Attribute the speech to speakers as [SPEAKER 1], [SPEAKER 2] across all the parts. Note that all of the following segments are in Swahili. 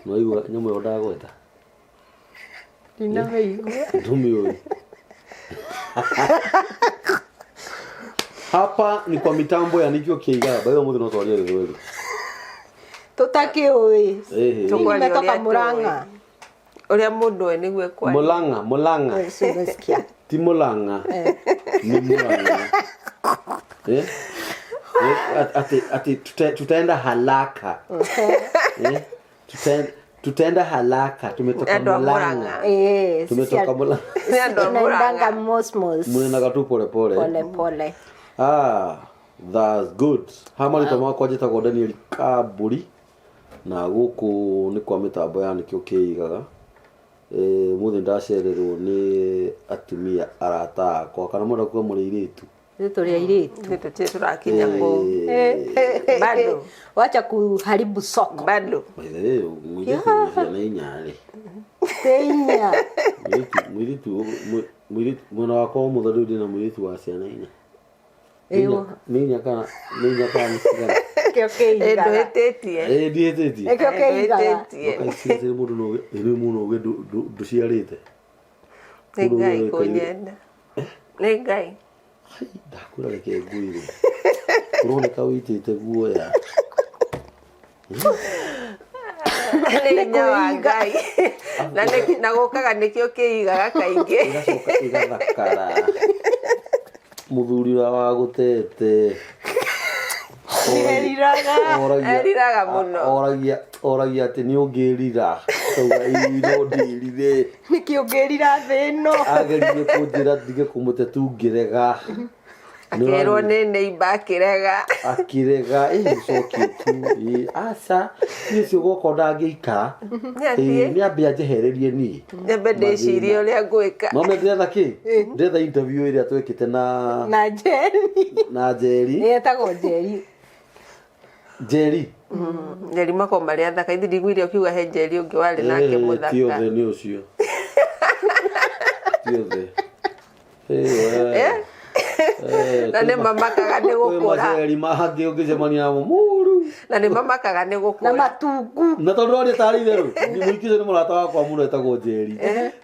[SPEAKER 1] No igua nyamå ä yo ndagweta
[SPEAKER 2] ndina mĩigua
[SPEAKER 1] ndumä å hapa ni kwa mitambo ya Nikio Kĩigaga bayo mũthĩ no twarie Gĩthweri
[SPEAKER 2] tũtakĩũĩ tumetoka Murang'a
[SPEAKER 3] Uria mundu we niguo kwa
[SPEAKER 1] Mulang'a ti Mulang'a ni Mulang'a ati tutaenda haraka tutaenda haraka tumetoka Mulang'a tumetoka
[SPEAKER 2] Mulang'a mosmos
[SPEAKER 1] mnaenda tu pole
[SPEAKER 2] pole
[SPEAKER 1] that's good hamali tama kwa jeta kwa Daniel Kaburi na guku ni kwa mitambo ya Nikio Kĩigaga muthi ndacererwo ni atumia arata kwa kana mundu kwa muri iritu
[SPEAKER 2] tũrĩ airĩtu
[SPEAKER 3] tũrakinya kũ bado
[SPEAKER 2] wacha kuharibu soko
[SPEAKER 3] bado
[SPEAKER 1] mwiritu na inyari
[SPEAKER 2] tenya
[SPEAKER 1] mwiritu mwana wako muthari ndina mwiritu wa ciana inya ninya kana sigara
[SPEAKER 2] Nikio Kĩigaga
[SPEAKER 3] nduhĩtĩtie
[SPEAKER 2] Nikio Kĩigaga
[SPEAKER 1] akaicire mundu no ene muno nduciarite
[SPEAKER 3] nĩ Ngai kũnyenda nĩ Ngai
[SPEAKER 1] ndakura reke nguire uroneka witite guoya
[SPEAKER 3] nĩ wa Ngai na gũkaga Nikio Kĩigaga kaingĩ
[SPEAKER 1] igathakara muthuri wa gutete
[SPEAKER 3] eriraga muno
[SPEAKER 1] oragia ati ni ungirira tauga ino ndirire
[SPEAKER 2] niki ungirira thino
[SPEAKER 1] agerire kunjira ndige kumute ngirega
[SPEAKER 3] akerwo nĩ neighbor akirega
[SPEAKER 1] icoki tu aca nicio goko ndangĩikara nĩ ambia njehererie ni
[SPEAKER 3] nyambe ndĩcirie ũrĩa ngwĩka
[SPEAKER 1] no ndĩretha kĩ ndĩretha interview ĩrĩa twĩkĩte na Njeri
[SPEAKER 2] yetagwo Njeri
[SPEAKER 3] Njeri mako marĩa thaka ithi ndigwire ukiuga he Njeri ũngĩ warĩ nake mũthaka
[SPEAKER 1] tiothe nĩ ũcio tiothe
[SPEAKER 3] na nĩ mamakaga nĩ gũkũra
[SPEAKER 1] Njeri mahangĩ ũngĩcemania namo mũru
[SPEAKER 3] na nĩ mamakaga nĩ gũkũra
[SPEAKER 2] na matungu
[SPEAKER 1] na tondũ arĩ tarĩ itherũ mũikice nĩ mũrata wakwa mũno etagwo Njeri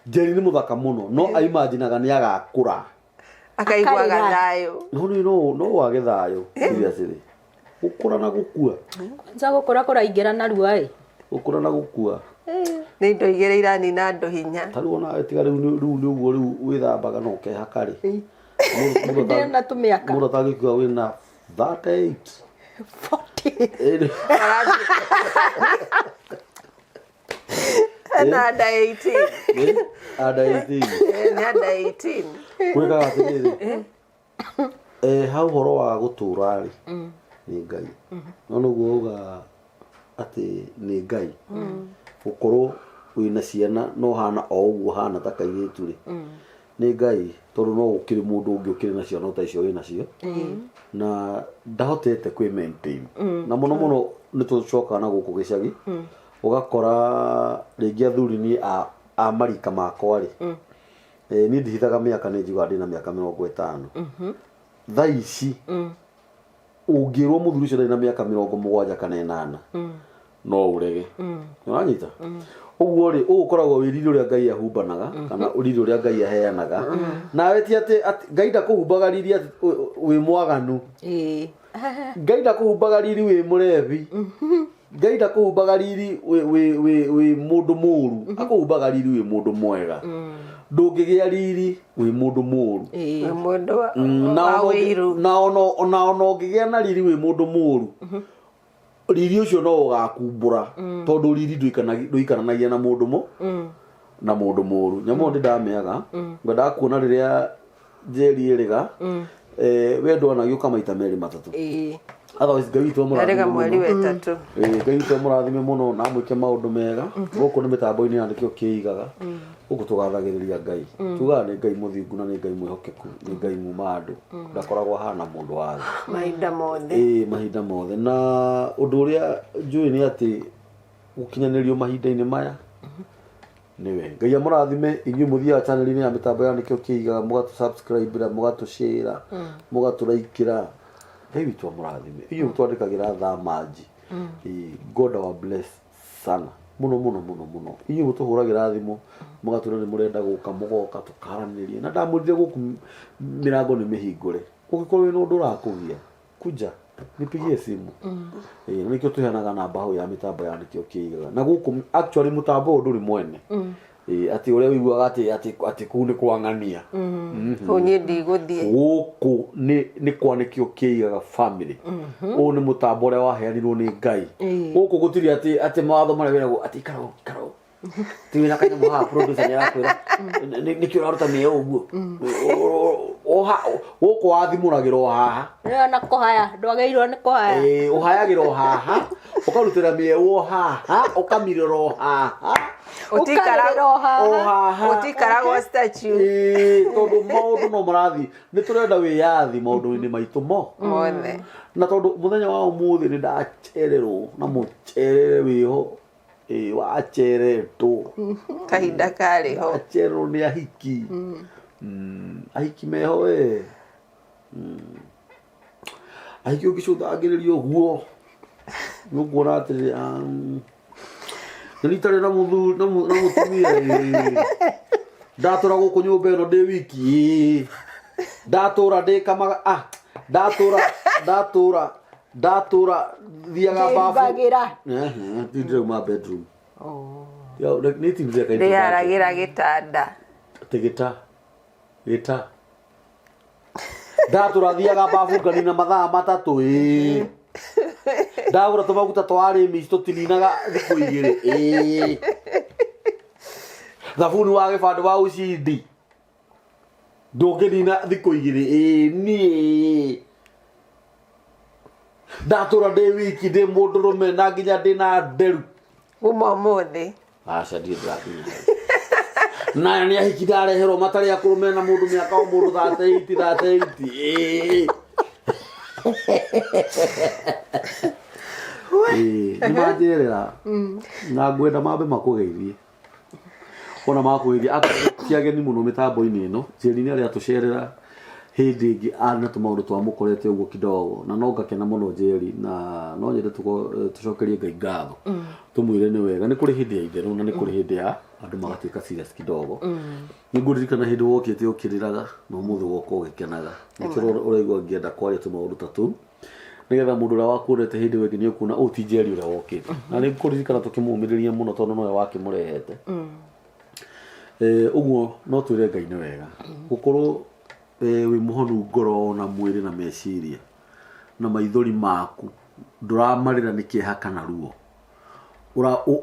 [SPEAKER 1] Njeri nĩ mũthaka mũno no aimaginaga nĩ agakũra
[SPEAKER 3] akaiguaga thayũ
[SPEAKER 1] no wage thayũ seriously gũkũra na gũkua
[SPEAKER 2] kwanza gũkũra kũraingĩra narua
[SPEAKER 1] gũkũra na gũkua
[SPEAKER 3] nĩ indo igĩrĩ iranina andũ hinya
[SPEAKER 1] tarĩ ona tiga rĩu nĩ ũguo rĩu wĩthambaga no ũkehaka rĩ
[SPEAKER 2] ndĩna tũmĩaka
[SPEAKER 1] mũndũ atangĩkiuga wĩna 38 40
[SPEAKER 3] na under 18
[SPEAKER 1] under 18
[SPEAKER 3] nĩ under 18
[SPEAKER 1] kwĩkaga atĩrĩrĩ hau ũhoro wa gũtũra rĩ nĩ Ngai no nĩguo uga atĩ nĩ Ngai gũkorwo wĩna ciana no hana o ũguo hana ta kairĩtu rĩ nĩ Ngai tondũ no gũkĩrĩ mũndũ ũngĩ ũkĩrĩ na ciana ta icio wĩna cio na ndahotete kwĩ maintain na mũno mũno nĩ tũcokaga na gũkũ gĩcagi ũgakora rĩngĩ athuri ni a marika makwa rĩ niĩ ndihithaga mĩaka nĩ njiuga ndĩna mĩaka 50 thaa ici ũngĩrwo mũthuri ũcio ndarĩ na mĩaka 70 kana 8 no urege nĩwanyita ũguo rĩ ũgũkoragwo wĩriri ũrĩa Ngai ahumbanaga kana ũriri ũrĩa Ngai aheanaga nawe ti atĩ Ngai ndakũhumbaga riri wĩ mwaganu Ngai ndakũhumbaga riri wĩ mũrebi Ngai ndakũhumbaga riri wĩ mũndũ mũru akũhumbaga riri wĩ mũndũ mwega ndũngĩgĩa riri wĩ mũndũ mũru
[SPEAKER 3] mũndũ wa wĩiru
[SPEAKER 1] na ona ũngĩgĩa na riri wĩ mũndũ mũru riri ũcio no ũgakumbũra tondũ riri ndũikaranagia na mũndũ na mũndũ mũru nyamũ ndĩ ndamĩaga ngwendaga kuona rĩrĩa Njeri ĩrĩga wendo anagĩũka maita merĩ matatũ otherwise Ngai witũ
[SPEAKER 3] mũrathime mweri wetatũ
[SPEAKER 1] Ngai witũ mũrathime mũno na mwĩke maũndũ mega gũkũ nĩ mĩtambo-inĩ ya Nikio Kĩigaga gũkũ tũgathagĩrĩria Ngai tugaga nĩ Ngai mũthingu na nĩ Ngai mwĩhokeku nĩ Ngai muma andũ ndakoragwo hana mũndũ wa thĩ mahinda mothe na ũndũ ũrĩa njũĩ nĩ atĩ gũkinyanĩrio mahinda-inĩ maya nĩwe Ngai amũrathime inyuĩ mũthiaga channel-inĩ ya mĩtambo ya Nikio Kĩigaga mũgatũ-subscribe mũgatũ-share mũgatũ-like Ngai witũ amũrathime inyuĩ mũtwandĩkagĩra thamaji God our bless sana muno inyuĩ mũtũhũragĩra thimũ mũgatwĩra nĩ mũrenda gũka mũgoka tũkaranĩria na ndamwĩrire gũkũ mĩrango nĩ mĩhingũre ũngĩkorwo wĩna ũndũ ũrakũgia kuja nipigie simu na nĩkĩo tũheanaga namba hau ya mĩtambo ya nĩkĩo kĩigaga na gũkũ actually mũtambo ũyũ ndũrĩ mwene ati ũrĩa wĩiguaga atĩ kũu nĩ kwang'ania
[SPEAKER 3] niĩ ndigũthiĩ
[SPEAKER 1] gũkũ nĩ kwa nĩkĩo kĩigaga family ũyũ nĩ mũtambo ũrĩa waheanirwo nĩ Ngai gũkũ gũtirĩ atĩ mawatho marĩa wĩragwo atĩ ikara ti wĩna kanyamũ haha producer nĩarakwĩra nĩkĩo ũraruta mĩeo ũguo gũkũ wathimũragĩra haha
[SPEAKER 2] na kũhaya ndwagĩrĩirwo nĩ kũhaya
[SPEAKER 1] ũhayagĩra haha ũkarutĩra mĩeo haha ũkamirĩra haha
[SPEAKER 3] ũtikaragwo statue
[SPEAKER 1] tondũ maũndũ no marathiĩ nĩ tũrenda wĩyathi maũndũ-inĩ maitũ mothe na tondũ mũthenya wa ũmũthĩ nĩ ndacererwo na mũcerere wĩho waceretwo
[SPEAKER 3] kahinda karĩho
[SPEAKER 1] wacererwo nĩ ahiki ahiki meho ahiki ũngĩcũthangĩrĩria ũguo nĩũkuona atĩrĩ na ritarĩ na mũtumia ndatũra gũkũ nyũmba ĩno ndĩ wiki ndatũra ndĩkamaga ndatũra thiaga bafu ndirauma bedroom
[SPEAKER 3] ndĩharagĩra gĩtanda
[SPEAKER 1] gĩta ndatũra thiaga bafu nganina mathaa matatũ ndagũra tũmaguta twa arĩmi tũtininaga thikũ igĩrĩ thabuni wa gĩbandĩ wa ũcindi ndũngĩnina thikũ igĩrĩ niĩ ndatũra ndĩ wiki ndĩ mũndũrũme na nginya ndĩ na nderu
[SPEAKER 3] kuma ũmũthĩ
[SPEAKER 1] aca ndirĩ ndĩrakinya na nĩ ahiki ndareherwo matarĩ akũrũ mena mũndũ mĩaka o mũndũ 38 nĩmanjĩrĩra na ngwenda mambe makũgeithie ona makũgeithia akĩageni mũno mĩtambo-inĩ ĩno Njeri arĩa tũcerera hĩndĩ ĩngĩ arĩ na tũmaũndũ twamũkorete ũguo kidogo na no ngakena mũno Njeri na no nyende tũcokerie Ngai ngatho tũmwĩre nĩ wega nĩ kũrĩ hĩndĩ ya itherũ na nĩ kũrĩ hĩndĩ ya andũ magatuĩka serious kidogo nĩngũririkana hĩndĩ wokĩte ũkĩrĩraga na ũmũthĩ woka ũgĩkenaga nĩkĩo ũraigua ngĩenda kwaria tũmaũndũ ta tũu nĩgetha mũndũ ũrĩa wakuonete hĩndĩ ĩngĩ nĩũkuona ũyũ ti Njeri ũrĩa wokĩte na nĩkũririkana tũkĩmũmĩrĩria mũno tondũ nowe wakĩmũrehete ũguo no twĩre Ngai nĩ wega gũkorwo wĩ mũhonu ngoro na mwĩrĩ na meciria na maithori maku ndũramarĩra nĩ kĩeha kana ruo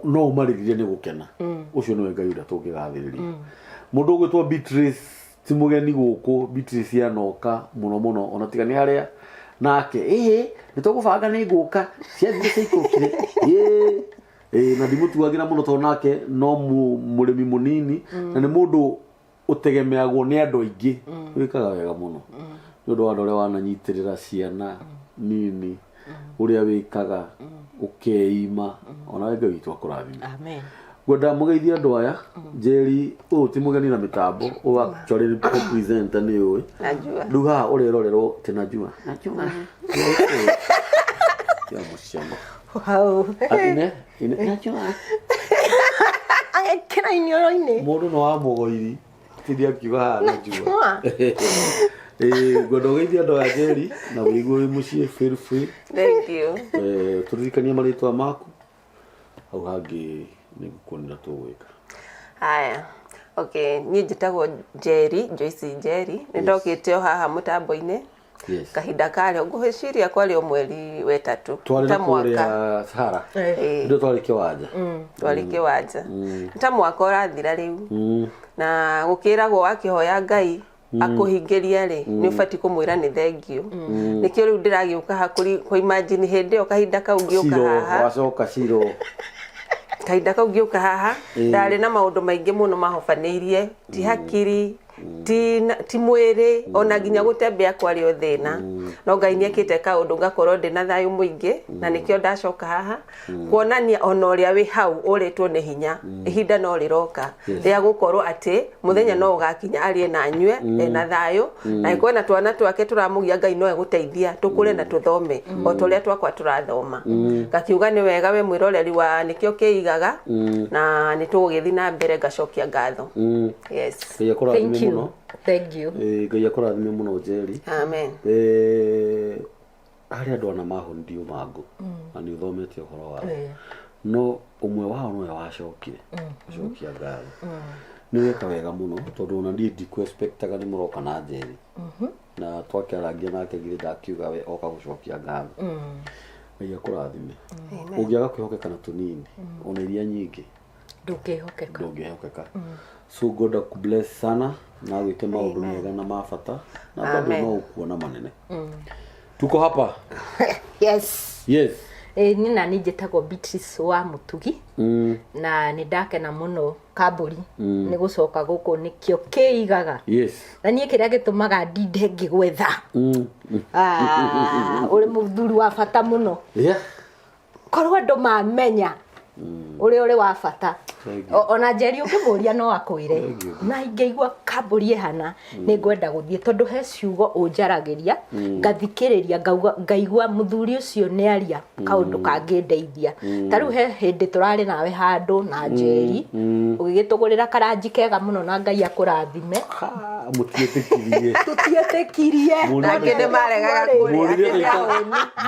[SPEAKER 1] no ũmarĩrire nĩ gũkena ũcio nĩwe Ngai ũrĩa tũngĩgathĩrĩria mũndũ ũgwĩtwo Beatrice ti mũgeni gũkũ Beatrice yanoka mũno ona tiga nĩ harĩa nake nĩtũgũbanga nĩ ngũka ciathire ciaikũrũkire na ndimũtuagĩra mũno tondũ nake no mũrĩmi mũnini na nĩ mũndũ ũtegemeagwo nĩ andũ aingĩ wĩkaga wega mũno nĩ ũndũ wa andũ ũrĩa wananyitĩrĩra ciana nini ũrĩa wĩkaga ũkeima ona we Ngai witũ akũrathime ngwenda mũgeithie andũ aya Njeri ũyũ ti mũgeni na mĩtambo ũyũ actually nĩ presenter nĩ ũĩ rĩu haha ũrerorerwo tĩ Najua ya mũciamo mũndũ no wamũgoiri tĩndĩ akiuga haha Najua ngwenda ũgeithie andũ aya Njeri na wĩigue wĩ mũciĩ feel free tũririkanie marĩtwa maku hau hangĩ nĩngũkuonera tũgwĩka
[SPEAKER 3] haya niĩ njĩtagwo Njeri Joyce Njeri nĩndokĩte o haha mũtambo-inĩ kahinda karĩ ngũhĩciria kwarĩ o mweri wetatũ
[SPEAKER 1] ta mwaka Sahara ndio twarĩ kĩwanja ta mwaka ũrathira rĩu na gũkĩragwo wakĩhoya Ngai akũhingĩria rĩ nĩ ũbatiĩ kũmwĩra nĩ thengiũ nĩkĩo rĩu ndĩragĩũka kũ imagine hĩndĩ ĩyo kahinda kau ngĩũka haha wacoka Ciro
[SPEAKER 3] kahinda kau ngĩũka haha ndarĩ na maũndũ maingĩ mũno mahobanĩirie ti hakiri ti mwiri ona ginya gutembea kwario thina no Ngai niekite kaundu ngakorwo ndina thayu muingi na nikio ndacoka haha kuonania ona uria wi hau uritwo ni hinya ihinda no riroka ria gukorwo ati muthenya no ugakinya arie na nyue na thayu na ikwena twana twake turamugia Ngai no eguteithia tukure na tuthome o turia twakwa turathoma gakiuga ni wega we mwiroreri wa nikio kiigaga na nitugugithi na mbere ngacokia ngatho. Yes,
[SPEAKER 2] thank you. Thank you.
[SPEAKER 1] Ngai akurathime muno Njeri.
[SPEAKER 3] Amen.
[SPEAKER 1] Hari andu ana mahondio mangu na ni uthomete uhoro wao no umwe wao no wacokire cokia ngatho ni weka wega muno tondu ona ndi expectaga ni muroka na Njeri na twakiaragia nake ngire ndakiuga we oka gucokia ngatho. Ngai akurathime. Ungiaga kwihokeka na tunini ona iria nyingi ndungihokeka. So God bless sana na wike maundu mega na mabata na bado no ukuona manene. Tuko hapa.
[SPEAKER 2] Yes.
[SPEAKER 1] Yes.
[SPEAKER 2] Ni na njitagwo Beatrice wa Mutugi na ni ndakena muno Kamburi ni gucoka guku nikio kiigaga.
[SPEAKER 1] Yes.
[SPEAKER 2] Na nie kiria gitumaga ndinde ngigwetha uri muthuri wa bata muno.
[SPEAKER 1] Yeah.
[SPEAKER 2] Korwo andu mamenya uri wa bata ona Njeri ungimuria no akwire na ingeigua Kamburi hana ni ngwenda guthie tondu he ciugo unjaragiria ngathikiriria ngaigua muthuri ucio ni aria kaundu kangindeithia tariu he hindi turari nawe handu na Njeri ugigitugurira karanji kega muno na Ngai akurathime tutietekirie
[SPEAKER 3] na ngene maregaga kuria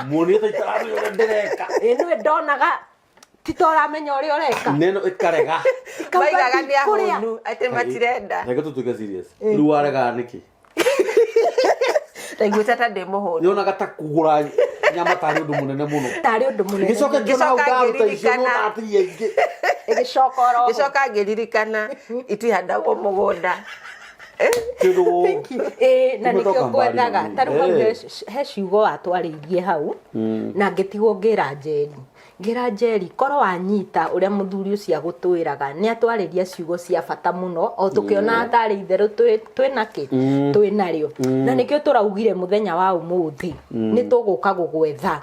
[SPEAKER 1] muoni taitararu ore ndereka
[SPEAKER 2] ino ndonaga titora menya uri ureka
[SPEAKER 1] neno ikarega
[SPEAKER 3] baigaga ni ahunu ate matirenda
[SPEAKER 1] reka tutuke serious riu arega niki
[SPEAKER 3] regu tata demo ho
[SPEAKER 1] yona gata kugura nyama tari undu munene muno
[SPEAKER 2] tari undu munene
[SPEAKER 1] gicoka
[SPEAKER 3] gicoka ngiririkana itihandagwo mugunda
[SPEAKER 2] na nikio ngwethaga taru he ciugo atwaririe hau na ngitigwo ngira Njeri koro wanyita uria muthuri ucio agutwiraga ni atwariria ciugo cia bata muno o tukiona atari itheru twinaki twinario na nikio turaugire muthenya wa umuthi ni tuguka gugwetha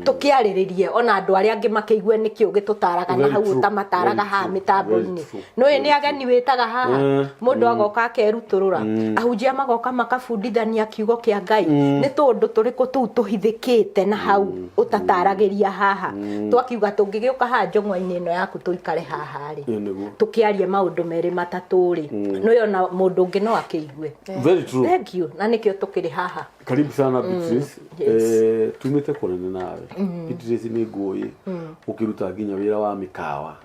[SPEAKER 2] tukiariririe ona andu aria angi makeigue nikio gitutaraga na hau utamataraga ha mitambo-ini no ni ageni witaga haha mundu agoka akeruturura ahunjia magoka makabundithania kiugo kia Ngai ni tundu turiku tu tuhithikite na hau utataragiria haha twakiuga tungigiuka ha njong'wa-ini ino yaku tuikare haha ri tukiarie maundu meri matatu ri no yona mundu ungi no akeigue.
[SPEAKER 1] Very true.
[SPEAKER 2] Thank you na nikio tukiri haha.
[SPEAKER 1] Karibu sana Beatrice. Tumite kunene nawe. Beatrice ni ngui ukiruta nginya wira wa mikawa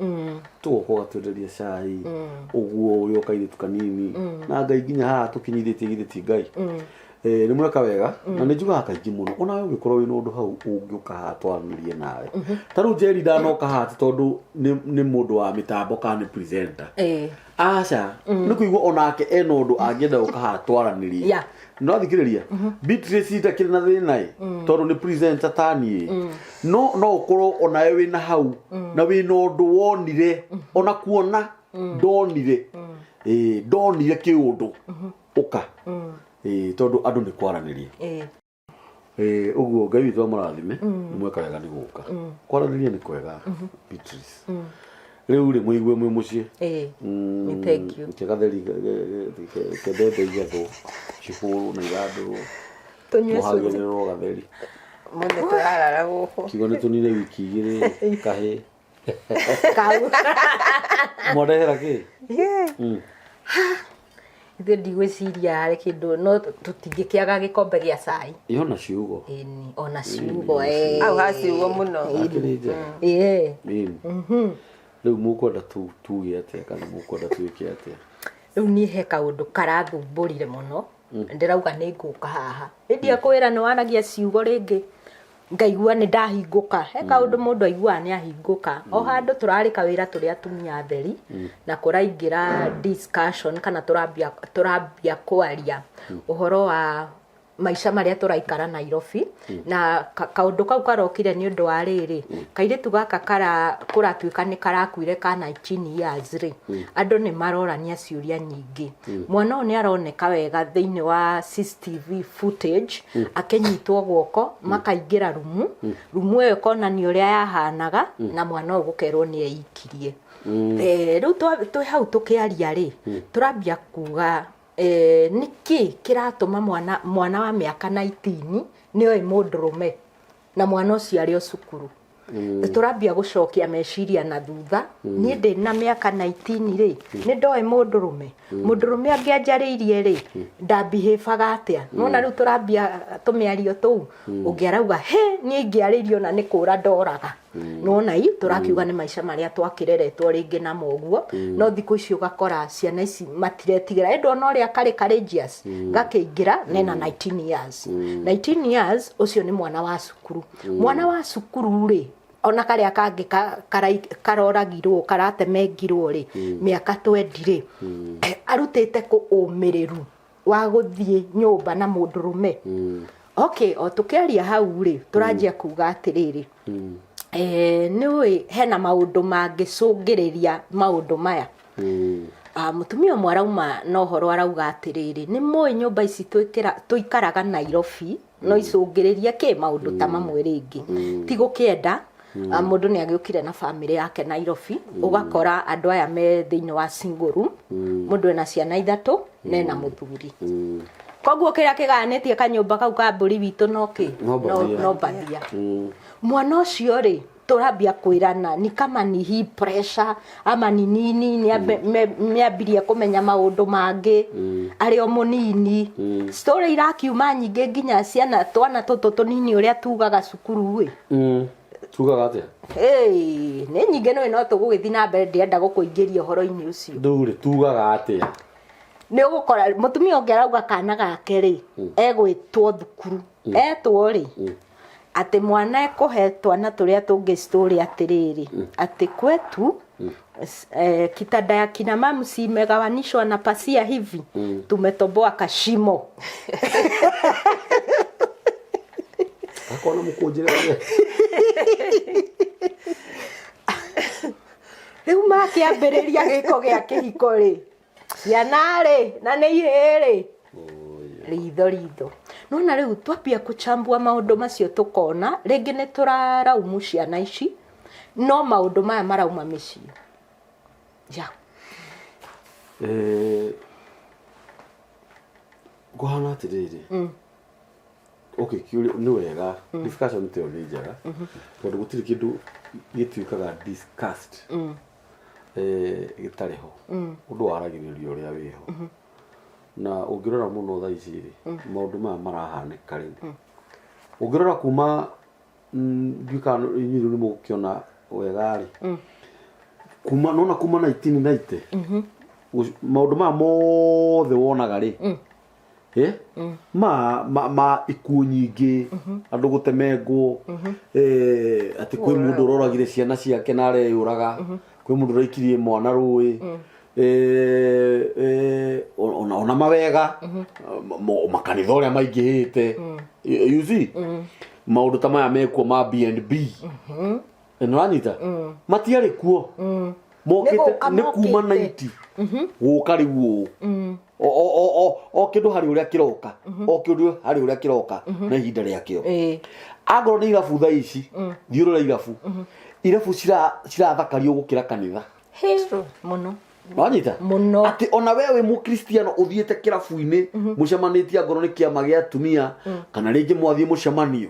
[SPEAKER 1] tugoka gatwenderia cai uguo uri okaire tukanini na Ngai nginya haha tukinyithite githiti Ngai ni mweka wega na ni njuga kaingi muno ona we ugikorwo wina undu hau ungiuka ha twanirie nawe taru Njeri ndanoka ha tondu ni mundu wa mitambo kana presenter aca ni kuigua onake ena undu angienda uka ha twaranirie no thikiriria Beatrice ndakire na thina tondu ni presenter tani no ukorwo onawe wina hau na wina undu wonire ona kuona ndonire ndonire kiundu uka tondu andu ni kwaranirie uguo Ngai witu amurathime mweka wega ni guka kwaranirie ni kwega Beatrice riu ri muigue mwe mucie
[SPEAKER 2] thank you
[SPEAKER 1] kagatheri kedede igatho cihuru na igandu
[SPEAKER 2] tunywe
[SPEAKER 1] muhagiriro gatheri
[SPEAKER 3] mundu turarara guku
[SPEAKER 1] kigo ni tunire wiki igiri kahe
[SPEAKER 2] kau
[SPEAKER 1] modehera ki
[SPEAKER 2] ithe ndigwiciria hari kindu no tutingikiaga gikombe gia cai
[SPEAKER 1] yona ciugo
[SPEAKER 2] ni ona ciugo
[SPEAKER 3] au hasiugo muno
[SPEAKER 1] riu mukwenda tuge atia kana mukwenda twike atia
[SPEAKER 2] riu ni he kaundu karathumburire muno ndirauga ni nguka haha india kwira ni wanagia ciugo ringi ngaigua ni ndahinguka he kaundu mundu aigua ni ahinguka o handu turari kawira turi atumia theri na kuraingira discussion kana turambia kwaria uhoro wa maica maria turaikara Nairobi na kaundu kau karokire ni undu wa riri kairitu gaka kuratuika ni karakuire ka 19 years ri andu ni marorania ciuria nyingi mwana uyu ni aroneka wega thiini wa CCTV footage akenyitwo guoko makaingira rumu iyo konani uria yahanaga na mwana uyu gukerwo ni eikirie riu twi hau tukiaria ri turambia kuga niki kiratuma mwana wa miaka 19 niyo mundurume na mwana ucio ari o cukuru turambia gucokia meciria na thutha ni ndi na miaka 19 ri ni ndoe mundurume angianjariirie ri ndabihebaga atia nona riu turambia tumiario tu ungiarauga he ni ngiaririo na ni kura ndoraga nona i turakiuga ni maica maria twakireretwo ringi na moguo no thiku icio gakora ciana ici matiretigira endo no ria kari courageous gakiingira nena 19 years 19 years ucio ni mwana wa cukuru ri ona karia kangi karoragirwo karatemengirwo ri miaka 20 ri arutite ku umiriru wa guthie nyumba na mundurume okay o tukiaria hau ri turanjia kuga atiriri niwe hena maundu mangicungiriria maundu maya mutumia mwarauma no horo arauga atiriri ni moe nyumba ici tuikaraga Nairobi no icungiriria ke maundu ta mamwe ringi ti gukienda mundu ni agiukire na family yake Nairobi ugakora andu aya me thiini wa single room mundu ena ciana ithatu nena muthuri koguo kira kiganitie kanyumba kau ka mburi witu no bathia mwana ucio ri turambia kwirana ni kama ni hii pressure ama ni nini ni abiria kumenya maundu mangi ari o munini story irakiuma nyingi nginya ciana twana tutu tunini uria tugaga cukuru wi
[SPEAKER 1] tugaga atia
[SPEAKER 2] ni nyingi no tugugithi na mbere ndienda gukuingiria horo-ini ucio
[SPEAKER 1] nduri tugaga atia
[SPEAKER 2] ni ugukora mutumia ungerauga kana gake ri egwitwo thukuru etwo ri ati mwana ekuhetwa na turia tungi story atiriri ati kwetu kitanda ya kina mamu si imegawanishwa na pasia hivi tumetoboa kashimo
[SPEAKER 1] akona mukujira
[SPEAKER 2] riu makiambiriria giko gia kihiko ri ciana ri na ni ihiri ritho nona riu twapia kuchambua maundu macio tukona ringi ni turaraumu ciana ici no maundu maya marauma micii ja
[SPEAKER 1] guhana atiriri okay kiuri ni wega discussion te oni njega tondu gutiri kindu gituikaga discussed gitariho undu waragiririo uria wiho na ungirora muno tha ici ri maundu maya marahanika ri ungirora kuma ndika inyiru ni mukiona wega ri kuma 1990 maundu maya mothe wonaga ri ma ikuo nyingi andu gutemengwo ati kwi mundu uroragire ciana ciake na areyuraga kwi mundu uraikirie mwana rui ona mawega makanitha uria maingihite you see maundu ta maya mekuo ma B&B nuranyita matiari kuo mokite ni kuma 90 guka riu o kindu hari uria kiroka o kindu hari uria kiroka na ihinda riakio agoro ni irabu tha ici thiurura irabu cirathakario gukira kanitha
[SPEAKER 2] muno
[SPEAKER 1] wanyita ati ona wewe mu Kristiano uthiete kirabu-ini mucemanitie agoro ni kiama gia atumia kana ringi mwathie mucemanio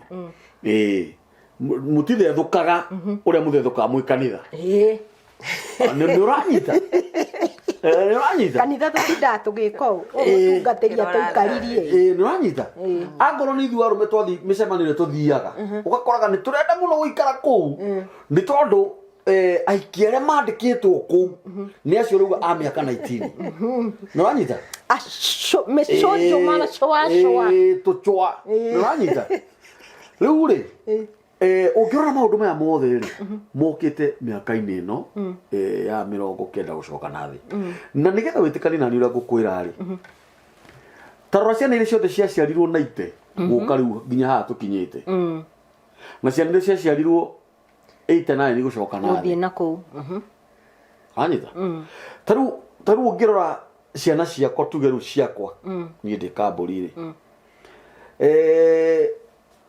[SPEAKER 1] mutithethukaga uria muthethukaga mwi kanitha ni uranyita
[SPEAKER 2] kanitha tutinda tugika utungateria tuikaririe
[SPEAKER 1] ni uranyita agoro ni ithuĩ arume twathi micemanio tuthiaga ugakoraga ni turenda muno guikara kuu ni tondu aikia aria mandikitwo kuu ni acio riu a miaka 19 ni uranyita
[SPEAKER 2] mecojo mana coa
[SPEAKER 1] tuchwa ni uranyita riu ri ungirora maundu maya mothe ri mokite miaka-ini ino ya 90 gucoka na thi na nigetha witikani nani uria ngukwira ri tarora ciana iria ciothe ciaciarirwo 90 guka riu nginya haha tukinyite na ciana iria ciaciarirwo 89 ni gucoka na
[SPEAKER 2] Guthie na kuu.
[SPEAKER 1] anyita taru ngirora ciana ciakwa tuge riu ciakwa ni ndi kamburi ri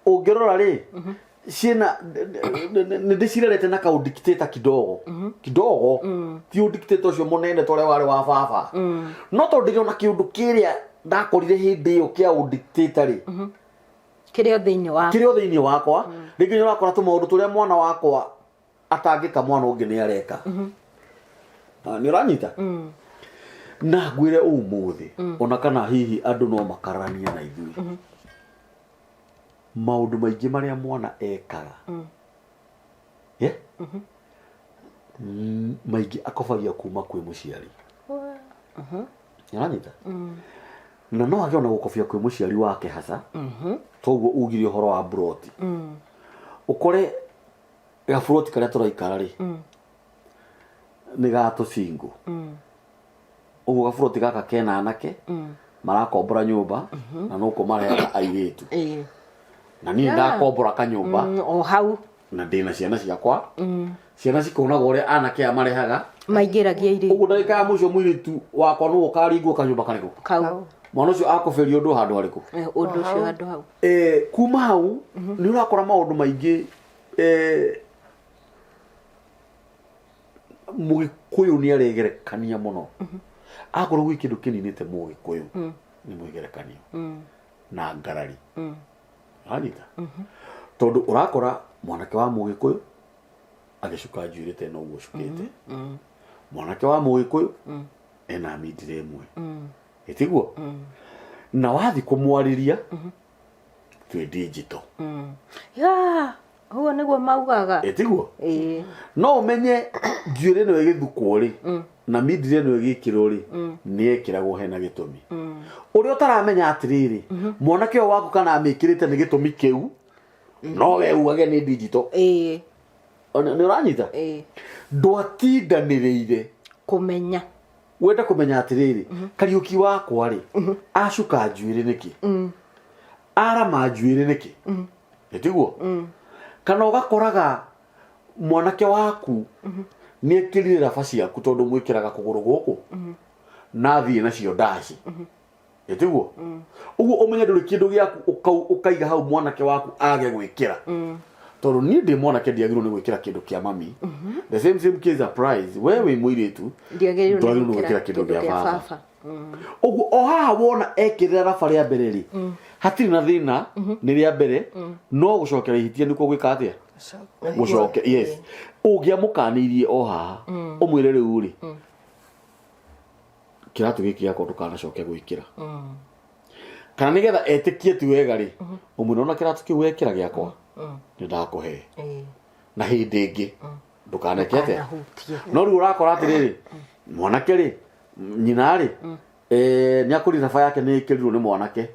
[SPEAKER 1] ungirora ri ciana ni ndicirerete na kau dictator kidogo ti u dictator ucio munene tore wari wa baba no to ndiriona kiundu kiria ndakorire hindi iyo kia u dictator ri
[SPEAKER 2] Kirio thiini
[SPEAKER 1] wakwa ringi ni urakora tu maundu turia mwana wakwa atangika mwana ungi ni areka ni uranyita na ngwire umuthi ona kana hihi andu no makarania na ithui maundu maingi maria mwana ekaga maingi akobagia kuma kwi muciari ni uranyita na no agiona gukobia kwi muciari wake hasa toguo ugire horo wa broti ukore ga broti karia turaikara ri ni gato singo uguo ga broti gaka kena anake marakombora nyumba na nuko mareaga airetu na ni ndakombora kanyumba
[SPEAKER 2] o hau
[SPEAKER 1] na ndina ciana ciakwa ciana cikonaga uria anake amarehaga
[SPEAKER 2] maingiragia iri
[SPEAKER 1] uguo ndagika ya mucio mwiritu wakwa no ukaringwo kanyumba kariku
[SPEAKER 2] kau
[SPEAKER 1] mwana ucio akoberio ndu handu hariku
[SPEAKER 2] undu ucio handu hau
[SPEAKER 1] kuma hau ni urakora maundu maingi mugikuyu ni aregerekania muno akorwo gwi kindu kininite mugikuyu ni mwigerekanio na ngarari anyita tondu urakora mwanake wa mugikuyu agicuka njurite no guo cukite mwanake wa mugikuyu ena midire imwe itiguo na wathi kumwariria twi digital
[SPEAKER 2] ya huo niguo maugaga
[SPEAKER 1] itiguo no umenye njuire no igithukwo ri na midire no igikirwo ri ni ekiragwo hena gitumi uria utaramenya atiriri mwanake waku kana amikirite ni gitumi kiu no we uage ni digital ni uranyita ndwatindaniriire
[SPEAKER 2] kumenya
[SPEAKER 1] wenda kumenya atiriri Kariuki wakwa ri acuka njuire niki arama njuire niki itiguo kana ugakoraga mwanake waku ni ekirire rabaci yaku tondu mwikiraga kuguru guku na thie nacio ndaci itiguo uguo umenye nduri kindu giaku ukaiga hau mwanake waku age gwikira tondu ni ndi mwanake ndiagirwo ni gwikira kindu kia mami the same case a prize wewe mwiritu ndiagirwo ni gwikira kindu kia baba uguo o haha wona ekirira raba ria mbere ri hatiri na thina ni ria mbere no gucokera ihitia niko gwika atia gucoke yes ugia mukanirie o haha umwire riu ri kiratu giki yako ndukanacoke gwikira kana nigetha etikie tu wega ri umwire ona kiratu kiu wekira giakwa ni ndakuhe na hindi ingi ndukanekete no riu urakora atiriri mwanake ri nyina ri ni akuri raba yake ni ikirirwo ni mwanake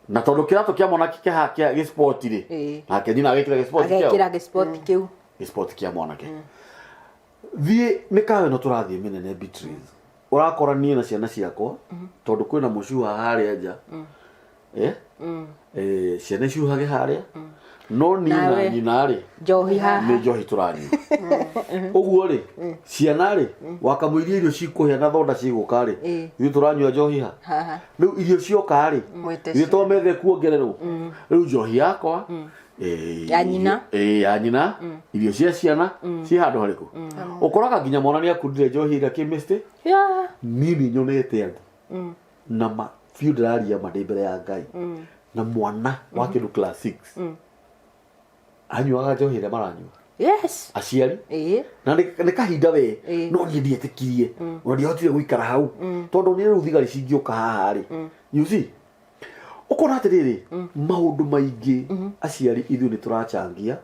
[SPEAKER 1] na tondu kiratu kia mwanake kia gisport ri nake nyina agikira
[SPEAKER 2] gisport kiu
[SPEAKER 1] gisport kia mwanake thie ni kawe no turathie minene Beatrice urakora nie na ciana ciakwa tondu kwina mucua haria nja ciana ciuhage haria no ni na nyina ri
[SPEAKER 2] njohi haha
[SPEAKER 1] ni njohi turanyi uguo ri ciana ri wakamuiria irio cikuhia na thonda ciguka ri ithu turanyua njohi haha riu irio cioka ri ithu tomethe kuongererwo riu njohi yakwa
[SPEAKER 2] ya nyina
[SPEAKER 1] ya nyina irio cia ciana ci handu hariku ukoraga nginya mwana ni akundire njohi ira kimiste nini nyonete andu na ma feudalaria madimbere ya Ngai na mwana wa kindu class 6 anyuaga njohi ira maranyua
[SPEAKER 2] yes
[SPEAKER 1] aciari na ni kahinda we no ni ndietikirie no ndihotire guikara hau tondu ni riu thigari cingioka haha ri you see ukona atiriri maundu maingi aciari ithu ni turachangia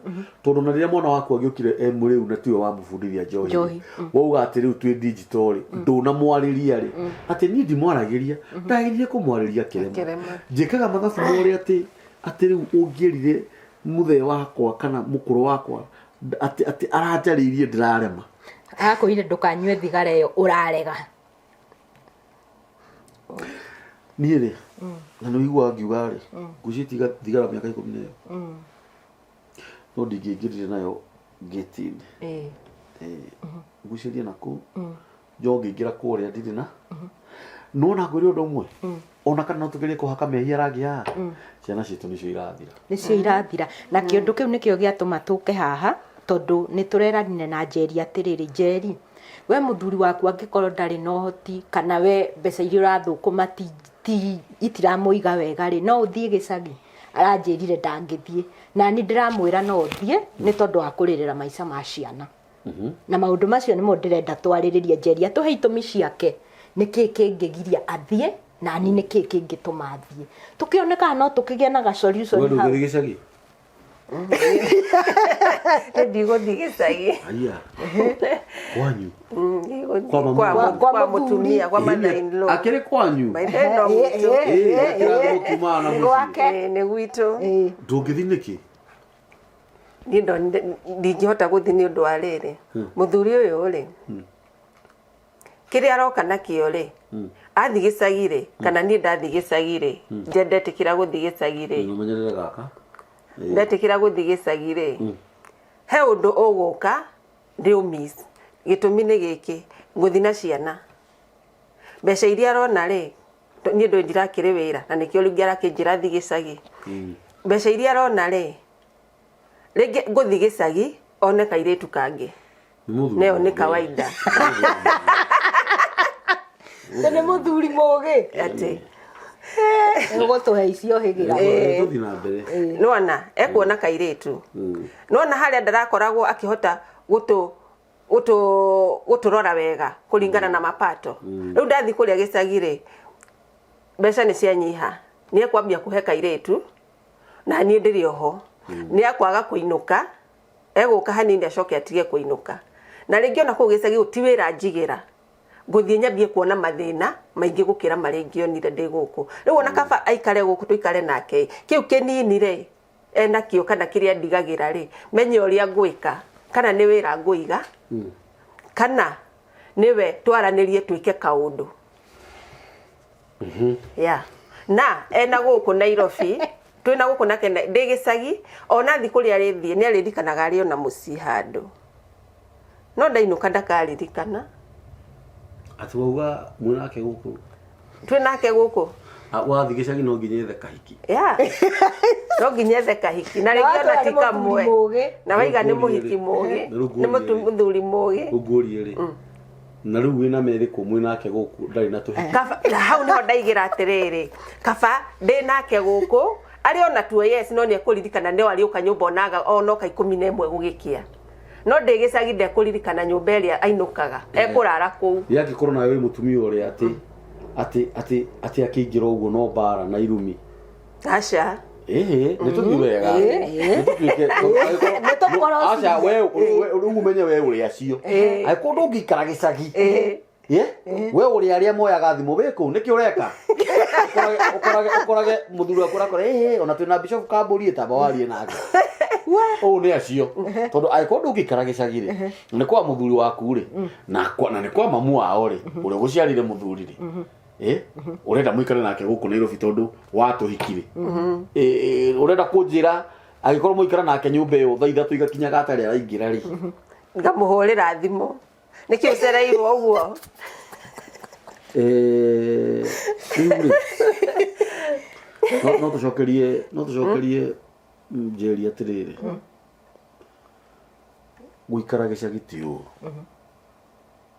[SPEAKER 1] tondu na riria mwana waku agiukire muriu na tiwe wa mufundithia njohi wauga atiriu twi digital ri nduna mwariria ri ati ni ndimwaragiria ndagirie kumwariria kirema njikaga mathabu mori atiriu ungirire muthe wakwa kana mukuru wakwa ati aranjaririe ndirarema
[SPEAKER 2] akwire ndukanywe thigara iyo urarega
[SPEAKER 1] niĩ rĩ na nĩ wĩiguaga ngiuga rĩ ngwĩciria thigara mĩaka 10 nayo no ndingĩingĩrire nayo gate-inĩ ngwĩciria nakũu njo ngĩingĩra kũrĩa ndirĩ na nona ngwĩre ũndũ ũmwe ona kana no tũgerie kũhaka mehia rangi haha ciana citũ nĩcio irathira
[SPEAKER 2] na kĩũndũ kĩu nĩkĩo gĩatũma tũke haha tondũ nĩtũreranire na Njeri atĩrĩrĩ Njeri we mũthuri waku angĩkorwo ndarĩ na ũhoti kana we mbeca iria ũrathũkũma itiramũiga wega rĩ no ũthiĩ gĩcagi aranjĩrire ndangĩthiĩ na niĩ ndĩramwĩra no ũthiĩ nĩ tondũ wa kũrĩrĩra maica ma ciana na maũndũ macio nĩmo ndĩrenda twarĩrĩrie Njeri atũhe itũmi ciake nĩkĩĩ kĩngĩgiria athiĩ na ni nĩkĩĩ kĩngĩtũma athiĩ tũkĩoneka no tũkĩgĩa na solution
[SPEAKER 1] wewe ndũgĩthiĩ gĩcagi
[SPEAKER 3] ndigũthiĩ gĩcagi
[SPEAKER 1] aya kwanyu
[SPEAKER 3] kwa mũtumia kwa mother-in-law
[SPEAKER 1] akĩrĩ kwanyu
[SPEAKER 3] nĩ gwitũ
[SPEAKER 1] ndũngĩthiĩ nĩkĩ
[SPEAKER 3] ndingĩhota gũthiĩ nĩ ũndũ wa rĩrĩ mũthuri ũyũ rĩ kĩrĩa aroka nakĩo rĩ athiĩ gĩcagi rĩ kana niĩ ndathiĩ gĩcagi rĩ ndetĩkĩra gũthiĩ gĩcagi rĩ ndetĩkĩra gũthiĩ gĩcagi rĩ he ũndũ ũgũka ndĩ miss gĩtũmi nĩ gĩkĩ ngũthiĩ na ciana mbeca iria arona rĩ niĩ ndũ ndirakĩrĩ wĩra na nĩkĩo rĩngĩ arakĩnjĩra thiĩ gĩcagi mbeca iria arona rĩ rĩngĩ ngũthiĩ gĩcagi one kairĩtu kangĩ neo nĩ kawaida
[SPEAKER 2] nĩ mũthuri mũgĩ
[SPEAKER 3] atĩ
[SPEAKER 2] gũtũhe icio hĩgĩra
[SPEAKER 1] tũthiĩ na mbere
[SPEAKER 3] nona ekuona kairĩtu nona harĩa ndarakoragwo akĩhota gũtũrora wega kũringana na mapato rĩu ndathiĩ kũrĩa gĩcagi rĩ mbeca nĩ cianyiha nĩ ekwambia kũhe kairĩtu na niĩ ndĩrĩ oho nĩ akwaga kũinũka egũka hanini acoke atige kũinũka na rĩngĩ ona kũu gĩcagi ti wĩra njigĩra ngũthiĩ nyambie kuona mathĩna maingĩ gũkĩra marĩa ingĩonire ndĩ gũkũ rĩu ona kaba aikare gũkũ tũikare nake kĩu kĩnini rĩ enakĩo kana kĩrĩa ndigagĩra rĩ menye ũrĩa ngwĩka kana nĩ wĩra ngũiga kana nĩwe twaranĩrie twĩke kaũndũ na ena gũkũ Nairobi twĩna gũkũ nake ndĩ gĩcagi ona thiĩ kũrĩa rĩthiĩ nĩ aririkanaga arĩ ona mũciĩ handũ no ndainũka ndakaririkana
[SPEAKER 1] ati wauga mwanake gũkũ
[SPEAKER 3] twĩnake gũkũ
[SPEAKER 1] wathiĩ gĩcagi no nginya ethe kahiki
[SPEAKER 3] no nginya ethe kahiki na rĩngĩ ona ti kamwe na waiga nĩ mũhiki mũgĩ nĩ mũthuri mũgĩ
[SPEAKER 1] ũngũrie rĩ na rĩu wĩna merĩ kũmwe nake gũkũ ndarĩ na tũhiki
[SPEAKER 3] hau nĩho ndaigĩra atĩrĩrĩ kaba ndĩ nake gũkũ arĩ ona tuo yes no nĩ ekũririkana nĩ warĩũka nyũmba onaga onoka 11 gũgĩkĩa no ndĩ gĩcagi ndekũririkana nyũmba ĩrĩa ainũkaga ekũrara kũu
[SPEAKER 1] yangĩkorwo nawe wĩ mũtumia ũrĩa atĩ akĩingĩra ũguo no mbara na irumi
[SPEAKER 3] aca
[SPEAKER 1] nĩ tũthiĩ wega aca rĩu ũmenye we ũrĩa acio angĩkorwo ndũngĩikara gĩcagi we ũrĩa arĩa moyaga thimũ wĩ kũu nĩkĩ ũreka ũkorage mũthuri waku ũrakora ona twĩna Bishop Kambũri tamba warie nake ũũ nĩ acio tondũ angĩkorwo ndũngĩikara gĩcagi rĩ nĩ kwa mũthuri waku rĩ na nĩ kwa mamu wao rĩ ũrĩa gũciarire mũthuri rĩ ũrenda mũikare nake gũkũ Nairobi tondũ watũhikire ũrenda kũnjĩra angĩkorwo mũikara nake nyũmba ĩyo thaa 3 igakinyaga atarĩ araingĩra rĩ
[SPEAKER 3] ngamũhũrĩra thimũ nĩkĩ ũcereirwo ũguo
[SPEAKER 1] no tũcokerie Njeri atĩrĩrĩ gũikara gĩcagi ti ũru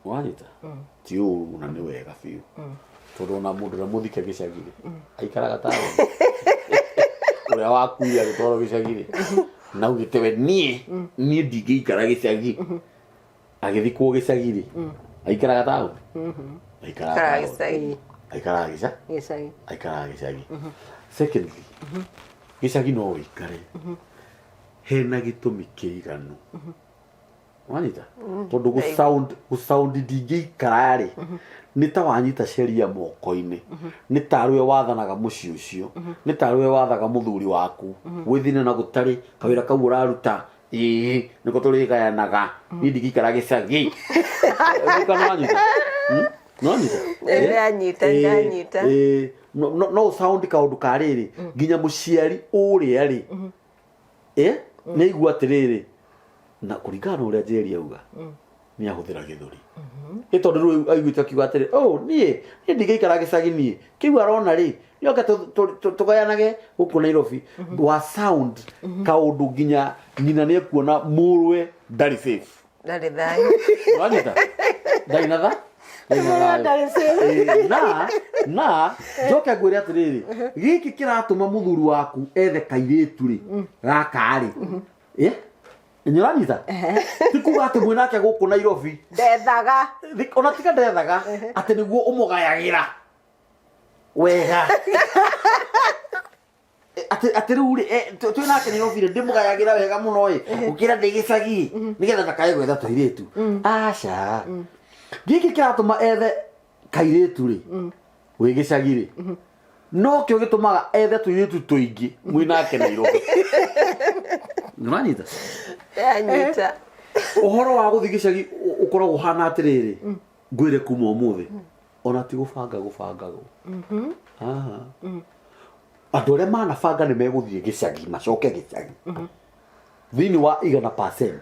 [SPEAKER 1] wanyita ti ũru na nĩ wega biũ tondũ ona mũndũ ũrĩa mũthike gĩcagi rĩ aikaraga taũni ũrĩa wakuire agĩtwarwo gĩcagi rĩ na ugĩte we niĩ ndingĩikara gĩcagi agĩthikwo gĩcagi rĩ aikaraga taũni aikaraga gĩcagi secondly gĩcagi no wĩikare hena gĩtũmi kĩiganu wanyita tondũ gũsound ndingĩikara rĩ nĩ ta wanyita sheria moko-inĩ nĩ ta rĩwe wathanaga mũciĩ ũcio nĩ ta rĩwe wathaga mũthuri waku gwĩthine na gũtarĩ kawĩra kau ũraruta nĩko tũrĩgayanaga niĩ ndingĩikara gĩcagi kana wanyita no ni
[SPEAKER 3] anyita
[SPEAKER 1] no sound kaundu kariri nginya muciari uria ri ni igua atiriri na kuringana uria Njeri auga ni ahuthira githuri itondu riu aiguite kiuga atiri nie ndigeikara gicagi nie kiu arona ri nioka tugayanage guku Nairobi wa sound kaundu nginya nyina ni kuona murwe ndari safe
[SPEAKER 3] ndari thayo
[SPEAKER 1] wanita ndari na tha na njoke ngwire atiriri giki kiratuma muthuri waku ethe kairitu ri gaka ri Nyoranyita tikuga ati mwinake guku Nairobi
[SPEAKER 2] ndethaga
[SPEAKER 1] ona tika ndethaga ati niguo umugayagira wega ati riu ri twinake Nairobi ndimugayagira wega muno ukira ndi gicagi nigetha ndakaye gwetha tuiritu aca giki kiratuma ethe kairitu ri wi gicagi ri no kio gitumaga ethe tuiritu tuingi mwinake Nairobi Nyoranyita
[SPEAKER 3] anyita
[SPEAKER 1] uhoro wa guthi gicagi ukoragwo hana atiriri ngwire kuma umuthi ona ti gubangagwo andu aria manabanga ni meguthie gicagi macoke gicagi thini wa 100%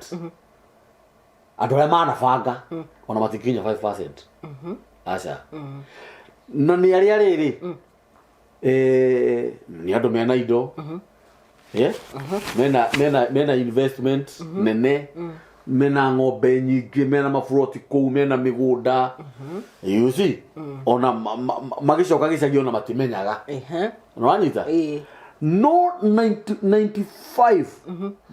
[SPEAKER 1] andu aria manabanga ona matikinya 5% aca na ni aria riri ni andu mena indo mena investment nene mena ng'ombe nyingi mena mafuroti kou mena migunda you see ona magicoka gicagi ona matimenyaga no anyita no 95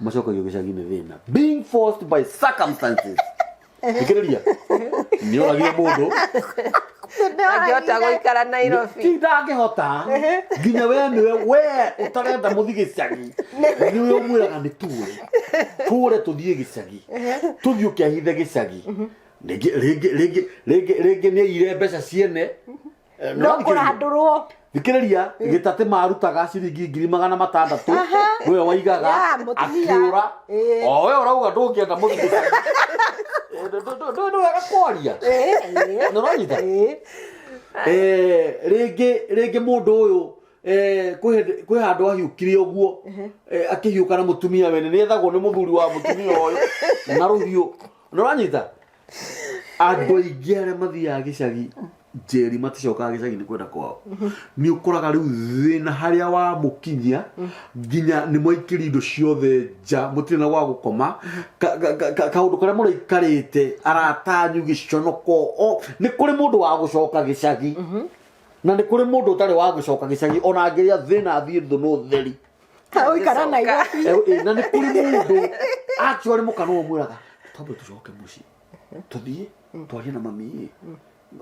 [SPEAKER 1] macokagio gicagi-inĩ thĩna being forced by circumstances ikĩrĩria nĩ oragia mũndũ
[SPEAKER 3] angĩhota gũikara Nairobi
[SPEAKER 1] ti ndangĩhota nginya we ũtarenda mũthi gĩcagi nĩwe ũmwĩraga nĩ tũre tũthiĩ gĩcagi tũthiĩ ũkĩahithe gĩcagi rĩngĩ nĩ aiyire mbeca ciene
[SPEAKER 2] no kũrandũrwo
[SPEAKER 1] thikĩrĩria gĩtatĩ marutaga ciringi 600 nĩwe waigaga akĩũra o we ũrauga ndũngĩenda mũthi gĩcagi nĩ wega kwaria nĩũranyita rĩngĩ mũndũ ũyũ kwĩ handũ ahiũkire ũguo akĩhiũka na mũtumia wene nĩ ethagwo nĩ mũthuri wa mũtumia ũyũ na rũhiũ nĩũranyita andũ aingĩ arĩa mathiaga gĩcagi Njeri maticokaga gĩcagi nĩ kwenda kwao nĩ ũkoraga rĩu thĩna harĩa wa mũkinyia nginya nĩ mwaikĩria indo ciothe nja mũtirĩ na gwa gũkoma kaũndũ karĩa mũraikarĩte aratanyu gĩconoko nĩ kũrĩ mũndũ wa gũcoka gĩcagi na nĩ kũrĩ mũndũ ũtarĩ wa gũcoka gĩcagi ona angĩria thĩna athiĩ thũ no theri
[SPEAKER 2] ũikara Nairobi
[SPEAKER 1] na nĩ kũrĩ mũndũ actually mũkana ũmwĩraga twambe tũcoke mũciĩ tũthiĩ twarie na mami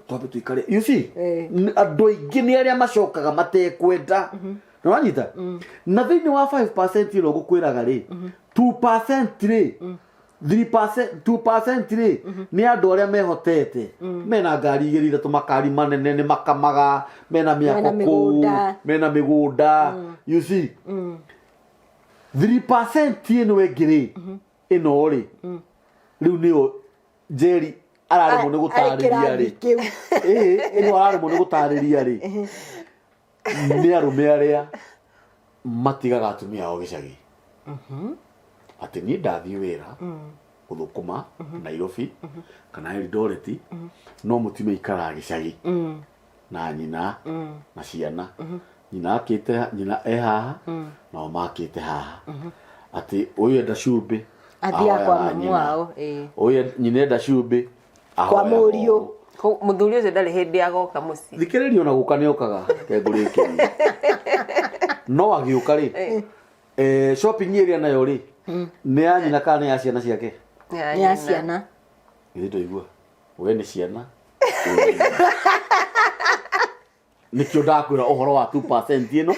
[SPEAKER 1] twambe tuikare you see andũ aingĩ nĩ arĩa macokaga matekwenda nĩwanyita na thĩinĩ wa 5% ĩno ngũkwĩraga rĩ 2% rĩ 2% rĩ nĩ andũ arĩa mehotete mena ngari igĩrĩ ithatũ makari manene nĩ makamaga mena mĩako kũu mena mĩgũnda you see 3% ĩno ĩngĩ rĩ ĩno rĩ rĩu nĩyo Njeri araremwo nĩ gũtarĩria rĩ ĩno araremwo nĩ gũtarĩria rĩ nĩ arũme arĩa matigaga atumia ao gĩcagi atĩ niĩ ndathiĩ wĩra gũthũkũma Nairobi kana Eldoret no mũtumia aikaraga gĩcagi na nyina na ciana nyina haha nao makĩte haha atĩ ũyũ enda cumbĩ
[SPEAKER 2] athiaga kwa mamu wao
[SPEAKER 1] ũyũ nyina enda cumbĩ
[SPEAKER 2] kwa mũriũ
[SPEAKER 3] mũthuri ũcio ndarĩ hĩndĩ agoka mũciĩ
[SPEAKER 1] thikĩrĩria ona gũka nĩ okaga kengũ rĩkĩ no agĩũka rĩ shopping area nayo rĩ nĩ ya nyina kana nĩ ya ciana ciake
[SPEAKER 2] nĩ ya ciana
[SPEAKER 1] githĩ ndũigua we nĩ ciana nĩkĩo ndakwĩra ũhoro wa 2% ĩno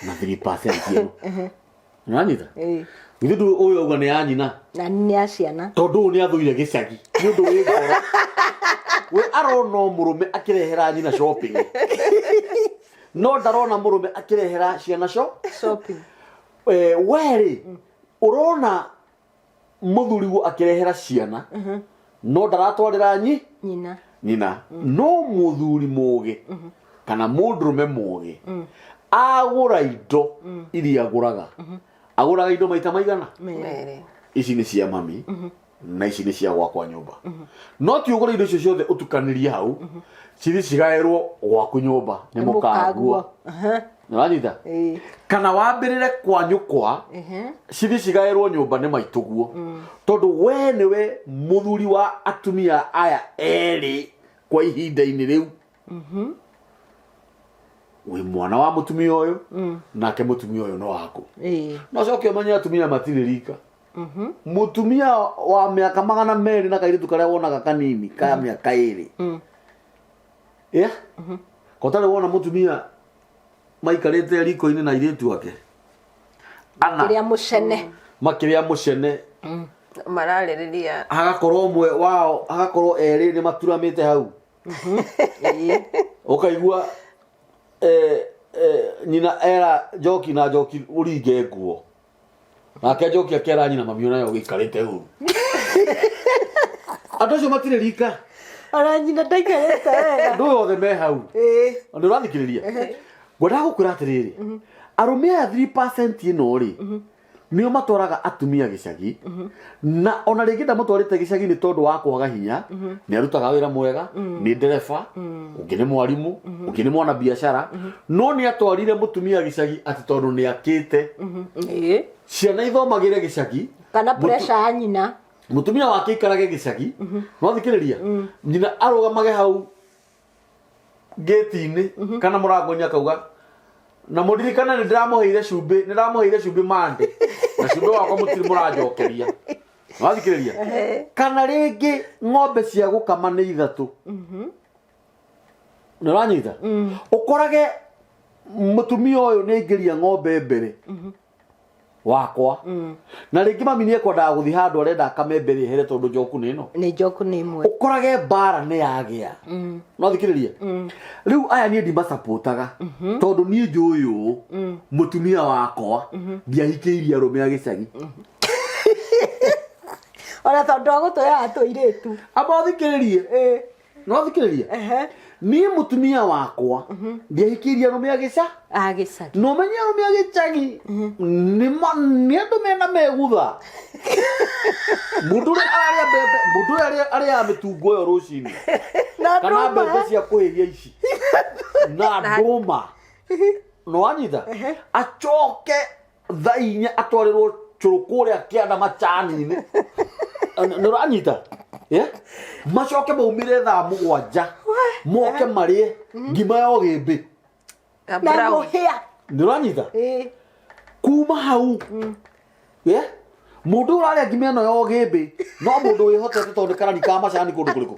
[SPEAKER 1] na 3% ĩno nĩwanyita githĩ ndũ ũyũ auga nĩ ya nyina
[SPEAKER 2] na nĩ ya ciana
[SPEAKER 1] tondũ ũyũ nĩ athũire gĩcagi nĩ ũndũ wĩ ngoro we arona mũrũme akĩrehera nyina shopping no ndarona mũrũme akĩrehera ciana
[SPEAKER 2] shopping
[SPEAKER 1] werĩ ũrona mũthuri akĩrehera ciana no ndaratwarĩra nyina nyina no muthuri muge kana mundurume muge agura indo iria aguraga aguraga indo maita maigana
[SPEAKER 3] mere
[SPEAKER 1] ici ni cia mami na ici ni cia gwakwa nyumba no ti ugura indo icio ciothe utukanirie hau cithi cigairwo gwaku nyumba ni mukaguo nĩwanyita kana wambĩrĩre kwa nyũkwa cithi cigaĩrwo nyũmba nĩ maitũguo tondũ we nĩwe mũthuri wa atumia aya erĩ kwa ihinda-inĩ rĩu wĩ mwana wa mũtumia ũyũ nake mũtumia ũyũ no waku no coke ũmenye atumia matirĩ rika mũtumia wa mĩaka 200 na kairĩtu karĩa wonaga kanini ka mĩaka 2 kotarĩ wona mũtumia maikarĩte riko-inĩ na airĩtu ake makĩrĩa mũcene
[SPEAKER 3] mararĩrĩria
[SPEAKER 1] hagakorwo ũmwe wao hagakorwo erĩ nĩ maturamĩte hau ũkaigua nyina era Njoki na Njoki ũringe nguo nake Njoki akera nyina mami onayo gĩikarĩte ũru andũ acio matirĩ rika
[SPEAKER 2] ona nyina ndaikarĩte wega
[SPEAKER 1] andũ othe me hau nĩ ũrathikĩrĩria ngwenda gũkwĩra atĩrĩrĩ arũme aya 3% ĩno rĩ nĩo matwaraga atumia gĩcagi na ona rĩngĩ ndamũtwarĩte gĩcagi nĩ tondũ wa kwaga hinya nĩ arutaga wĩra mwega nĩ ndereba ũngĩ nĩ mwarimũ ũngĩ nĩ mwana biacara no nĩ atwarire mũtumia gĩcagi atĩ tondũ nĩ akĩte ciana ithomagĩre gĩcagi
[SPEAKER 2] kana pressure ya nyina
[SPEAKER 1] mũtumia wake ikarage gĩcagi no thikĩrĩria nyina arũgamage hau gate-inĩ kana mũrango-inĩ akauga na mũririkana nĩ ndĩramũheire cumbĩ mande na cumbĩ wakwa mũtirĩ mũranjokeria wathikĩrĩria kana rĩngĩ ng'ombe cia gũkama nĩ 3 nĩ ũranyita ũkorage mũtumia ũyũ nĩ aingĩria ng'ombe mbere wakwa na rĩngĩ mami nĩ ekwendaga gũthiĩ handũ arenda akame mbere ehere tondũ njoku nĩ ĩno
[SPEAKER 2] nĩ njoku nĩ imwe
[SPEAKER 1] ũkorage mbara nĩ yagĩa no thikĩrĩria rĩu aya niĩ ndimasapotaga tondũ niĩ njũĩ ũũ mũtumia wakwa ndiahikĩirie arũme a gĩcagi
[SPEAKER 2] ona tondũ agũtũyaga tũirĩtu
[SPEAKER 1] amba thikĩrĩrie no thikĩrĩria niĩ mũtumia wakwa ndiahikĩirie arũme a
[SPEAKER 2] gĩcagi
[SPEAKER 1] no menye arũme a gĩcagi nĩ andũ mena megutha mũndũ ũrĩa ararĩa mbembe mũndũ ũrĩa arĩa mĩtungo ĩyo rũcinĩ kana mbembe cia kũhĩria ici na ndũma no anyita acoke thaa 4 atwarĩrwo cũrũ kũrĩa kĩanda macani-inĩ nĩ ũranyita macoke maumire thaa 7 moke marĩe ngima ya ũgĩmbĩ
[SPEAKER 2] na mũhĩa
[SPEAKER 1] nĩ ũranyita kuma hau mũndũ ũrarĩa ngima ĩno ya ũgĩmbĩ no mũndũ wĩhotete tondũ karani ka macani kũndũ kũrĩkũ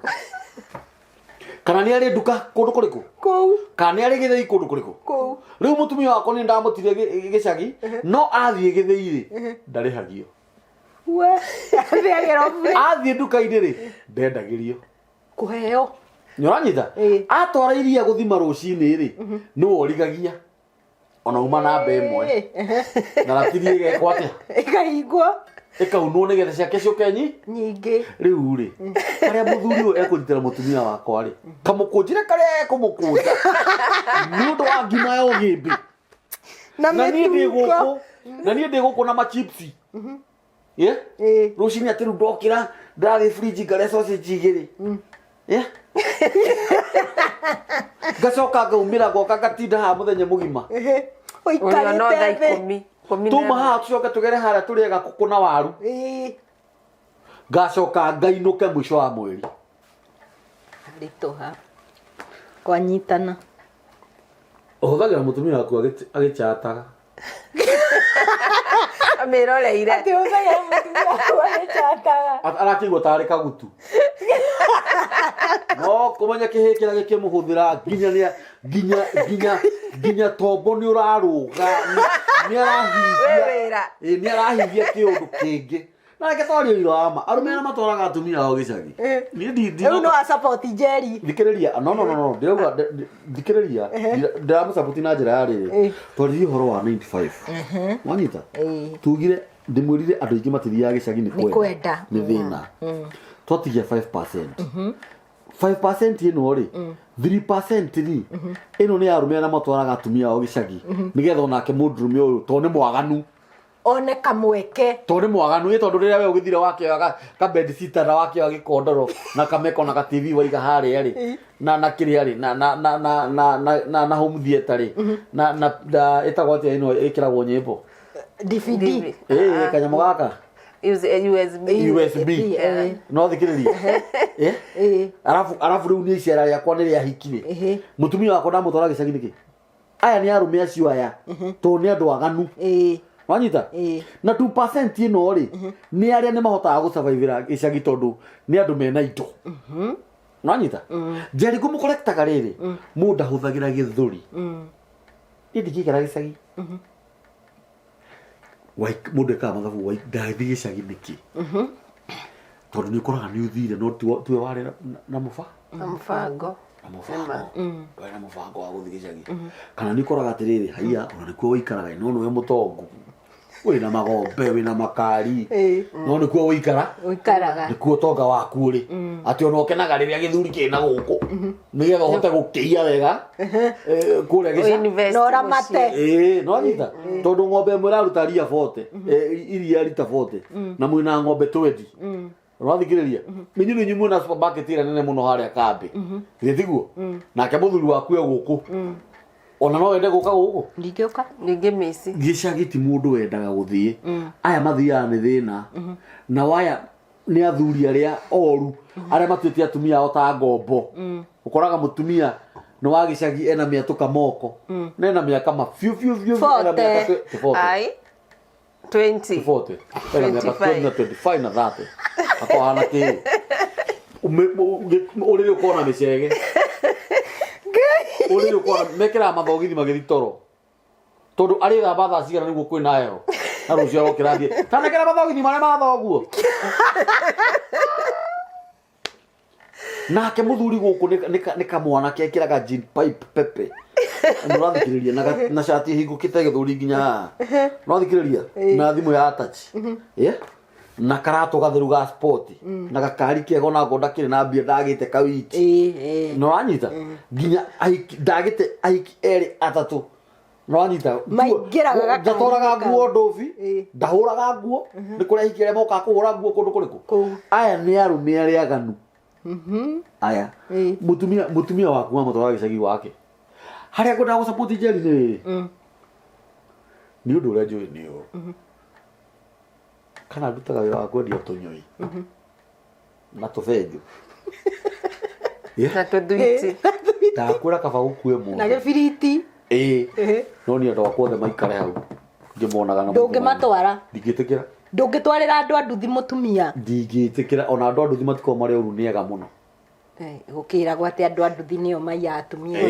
[SPEAKER 1] kana nĩ arĩ nduka kũndũ kũrĩkũ
[SPEAKER 2] kũu
[SPEAKER 1] kana nĩ arĩ gĩthĩi kũndũ kũrĩkũ
[SPEAKER 2] kũu
[SPEAKER 1] rĩu mũtumia wakwa nĩ ndamũtire gĩcagi no athiĩ gĩthĩi-rĩ ndarĩhagio athiĩ nduka-inĩ rĩ ndendagĩrio
[SPEAKER 2] kũheo
[SPEAKER 1] nĩ ũranyita atwara iria gũthima rũcinĩ rĩ nĩwe ũrigagia ona uma namba ĩmwe na ratirie gekwo atĩa
[SPEAKER 2] ĩkahingwo
[SPEAKER 1] ĩkaunwo nĩgetha ciake ciũke
[SPEAKER 2] nyingĩ
[SPEAKER 1] rĩu rĩ harĩa mũthuri ũyũ ekũnyitĩra mũtumia wakwa rĩ kamũkũnjĩre karĩa ekũmũkũnja nĩ ũndũ wa ngima ya ũgĩmbĩ na niĩ ndĩ gũkũ na machipsi rũcinĩ atĩ rĩu ndokĩra ndathĩ fridge ngarĩa sausage igĩrĩ ngacoka ngaumĩra ngoka ngatinda haha mũthenya mũgima
[SPEAKER 2] ũikarĩte thĩ
[SPEAKER 1] tuma haha tũcoke tũgere harĩa tũrĩe gakũkũ na waru ngacoka ngainũke mũico wa mweri
[SPEAKER 2] nditũha kwanyitana
[SPEAKER 1] ũhũthagĩra mũtumia waku agĩchataga
[SPEAKER 3] amĩroreire
[SPEAKER 2] atĩ ũthagĩra mũtumia waku agĩchataga
[SPEAKER 1] arakĩigua tarĩ kagutu no kũmenya kĩhĩ kĩrĩa gĩkĩmũhũthĩra nginya tombo nĩ ũrarũga nĩ arahithia kĩũndũ kĩngĩ na reke twarie ũira wa ma arũme arĩa matwaraga atumia ao gĩcagi
[SPEAKER 2] rĩu no acapoti Njeri
[SPEAKER 1] thikĩrĩria no ndĩrauga thikĩrĩria ndiramũcapoti na njĩra ya rĩrĩ twarĩrie ũhoro wa 95 wanyita tugire ndĩmwĩrire andũ aingĩ matithiaga gĩcagi nĩ kwenda nĩ thĩna twatigia 5% 5% ino ri 3% ri ino ni arume na matwaraga atumia o gicagi nigetha onake mundurume uyu to ni mwaganu
[SPEAKER 2] one kamweke
[SPEAKER 1] to ni mwaganu ĩ tondu riria we ugithire wakioya ka bed sitter na wakioya gikondoro na kameko na ka TV waiga haria ri na kiria ri na home theater ri na itagwate ino ikiragwo nyimbo
[SPEAKER 2] DVD
[SPEAKER 1] kanyamo gaka USB no thikiriria arafu riu ni iciara riakwa ni riahikire mutumia wakwa ndamutwara gicagi niki aya ni arume acio aya to ni andu aganu wanyita na 2% ino ri ni aria ni mahotaga gu survive gicagi tondu ni andu mena indo wanyita jeri gumu collectaga riri mundu ahuthagira githuri ndikikira gicagi wai mundu eka mathabu wai ndathi gicagi niki tondu ni koraga ni uthire no tuwe wari na
[SPEAKER 3] mubango
[SPEAKER 1] na mubango wa guthi gicagi kana ni koraga atiriri haiya ona nikuo wikaraga no we mutongu wina magombe wina makari no nikuo wikaraga nikuo tonga waku ri ati ona okenaga riria githuri kina guku nigetha uhote gukia wega kuria gicagi
[SPEAKER 2] no ramate
[SPEAKER 1] no nyita tondu ng'ombe mwe raruta ria 40 iria rita 40 na mwina ng'ombe 20 rathikiriria minyu ni nyumu na supermarket ira nene muno haria kambi ritiguo nake muthuri waku guku ona no wende guka guku
[SPEAKER 2] ndingioka
[SPEAKER 3] ninge misi
[SPEAKER 1] gicagi ti mundu wendaga guthie aya mathiaga ni thina na waya ni athuri aria oru aria matuite atumia ao ta ngombo ukoraga mutumia no wa gicagi ena miatuka moko nena miaka mafiu ena miaka 40
[SPEAKER 3] ai 20
[SPEAKER 1] 40 ena miaka 25 na 30 akohana ki uriri ukona micege uriri ukona mekira mathogithi magithi toro tondu ari thamba thaa cigana niguo kwina heho na rucio arokirathie tanekera mathogithi maria mathoguo nake muthuri guku ni kamwana kekiraga jean pipe pepe nurathikiriria na shati hingukite githuri nginya nurathikiriria na thimu ya touch na karato gatheru ga sport na gakari kego na ngoda kire na mbia ndagite kawiti no anyita nginya ndagite aiki eri atatu no anyita
[SPEAKER 2] maingiraga
[SPEAKER 1] gatoraga nguo ndovi ndahuraga nguo ni kuria hikire moka kuhura nguo kundu kuriku aya ni arume aria aganu aya mutumia waku amutwara gicagi wake haria ngunda gu support jeri ni undu uria njui ni kana ndutaga wira wa kwendia tunyoi na tufenju
[SPEAKER 3] na tuduiti
[SPEAKER 1] ndakura kaba gukue mu
[SPEAKER 2] na gibiriti
[SPEAKER 1] no ni andu akwa othe maikare hau ngimonaga na
[SPEAKER 2] ndungimatwara
[SPEAKER 1] ndingitikira
[SPEAKER 2] ndungitwarira andu anduthi mutumia
[SPEAKER 1] ndingitikira ona andu anduthi matiko mari uru ni ega muno
[SPEAKER 2] gukira gwate andu anduthi nio maiya atumia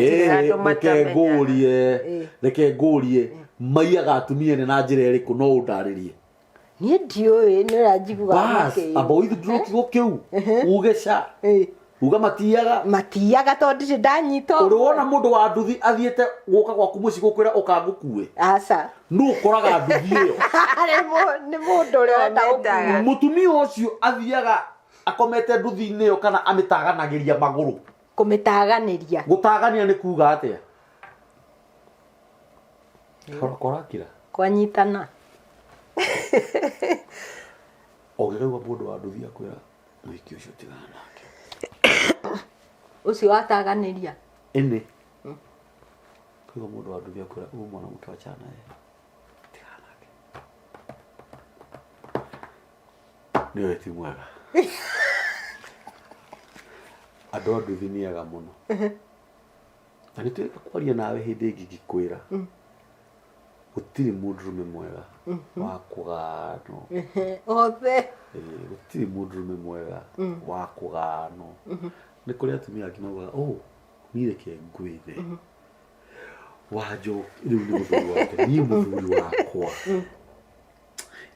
[SPEAKER 1] reke ngurie maiyaga atumia ni na njira iriku no undaririe
[SPEAKER 2] ni ndioi ni rajiguga
[SPEAKER 1] makei abo ithu ndukigo kiu ugeca uga matiyaga
[SPEAKER 2] tondu ndanyita
[SPEAKER 1] urona mundu wa nduthi athiete guka gwaku muci gukwira ukangukue
[SPEAKER 2] aca
[SPEAKER 1] nu ukoraga nduthi iyo
[SPEAKER 2] ni mundu uri wenda
[SPEAKER 1] mutumia ucio athiaga akomete nduthi-ini iyo kana amitaganagiria maguru
[SPEAKER 2] kumitaganiria
[SPEAKER 1] gutagania ni kuga atia korakira
[SPEAKER 2] kwanyitana
[SPEAKER 1] ogeraigua mundu wa nduthi akwira muhiki ucio tigana nake
[SPEAKER 2] ucio wataganiria
[SPEAKER 1] ene kwa mundu wa nduthi akwira uyu mwana mtu achana tigana nake niwe ti mwega andu a nduthi ni ega muno na nä twä kwaria nawe hä ndä ä ngä kwä gutirä må ndårå mwega wa kå ganwo
[SPEAKER 2] othe
[SPEAKER 1] gutirä må ndårå mwega wa kå ganwo nä kå rä atumia angä maugaga niä reke ngwä re wanjo rä u nä må thuri wake niä må thuri wakwa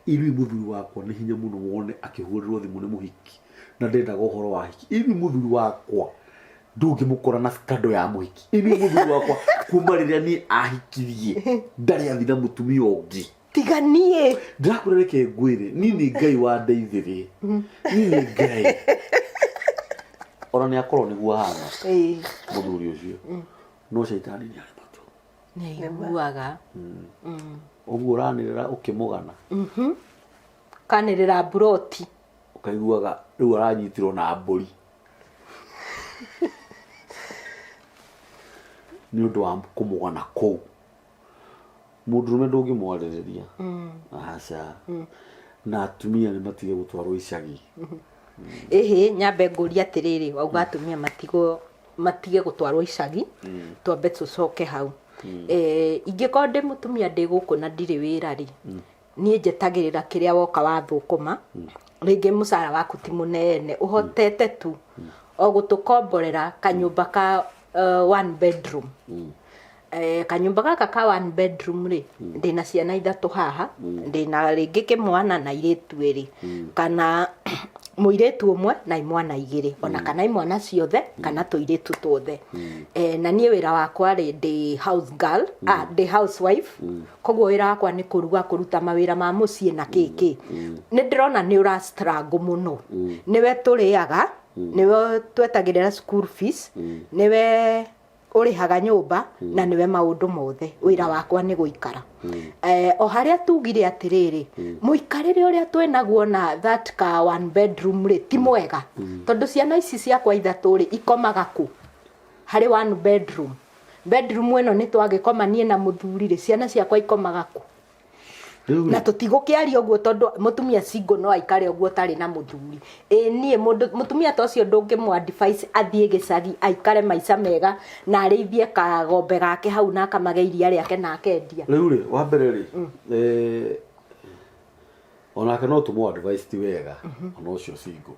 [SPEAKER 1] irui må thuri wakwa nä hinya må no wone akä hå rä rwo thimå nä må hiki na ndendaga å horo wa hiki irui må thuri wakwa ndungi mukora na skando ya muhiki ini muthuri wakwa kuma riria ni ahikirie ndari athina mutumia ungi
[SPEAKER 2] tiganie
[SPEAKER 1] ndakurereke ngwire ni ngai wa ndeithiri ni ngai ona nä akorwo nä guo hana
[SPEAKER 2] ä
[SPEAKER 1] må thuri å cio no caitani nä arä matå
[SPEAKER 2] nä aiguaga
[SPEAKER 1] å guo å ranä rä ra å kä må gana
[SPEAKER 2] kanä rä ra mburoti
[SPEAKER 1] å kaiguaga rä u aranyitirwo na mbå ri nä å ndå wa kå må gana kå u må ndå rå me ndå ngä mwarä rä ria aca na atumia nä matige gå twarwo icagi
[SPEAKER 2] ĩhĩ nyambe ngũria atĩrĩrĩ wauga atumia matige gũtwarwo icagi twambe tũcoke hau ingĩkorwo ndĩ mũtumia ndĩ gũkũ na ndirĩ wĩra rĩ niĩ njetagĩrĩra kĩrĩa woka wa thũkũma rĩngĩ mũcara waku ti mũnene ũhotete tu o gũtũkomborera kanyũmba ka one bedroom kanyumba gaka ka one bedroom rĩ ndĩna ciana ithatũ haha ndĩna rĩngĩ kĩmwana na irĩtu ĩrĩ kana mũirĩtu ũmwe na imwana igĩrĩ ona kana imwana ciothe kana tũirĩtu tuothe na niĩ wĩra wakwa rĩ ndĩ house girl ndĩ housewife koguo wĩra wakwa nĩ kũruga kũruta mawĩra ma mũciĩ na kĩkĩ nĩ ndĩrona nĩ ũra struggle mũno nĩwe tũrĩaga nĩwe twetagĩrĩra school fees nĩwe ũrĩhaga nyũmba na nĩwe maũndũ mothe wĩra wakwa nĩ gũikara o harĩa tugire atĩrĩrĩ mũikarĩre ũrĩa twĩnaguo na that ka one bedroom rĩ ti mwega tondũ ciana ici ciakwa ithatũ rĩ ikomaga kũ harĩ one bedroom ĩno nĩ twagĩkoma niĩ na mũthuri rĩ ciana ciakwa ikomaga kũ na tũtigũkĩaria ũguo tondũ mũtumia single no aikare ũguo tarĩ na mũthuri niĩ mũtumia ta ũcio ndũngĩmũ advice athiĩ gĩcagi aikare maica mega na arĩithie kagombe gake hau na akamage iria rĩake na akendia
[SPEAKER 1] rĩu rĩ wa mbere rĩ onake no tũmũ advice ti wega ona ũcio single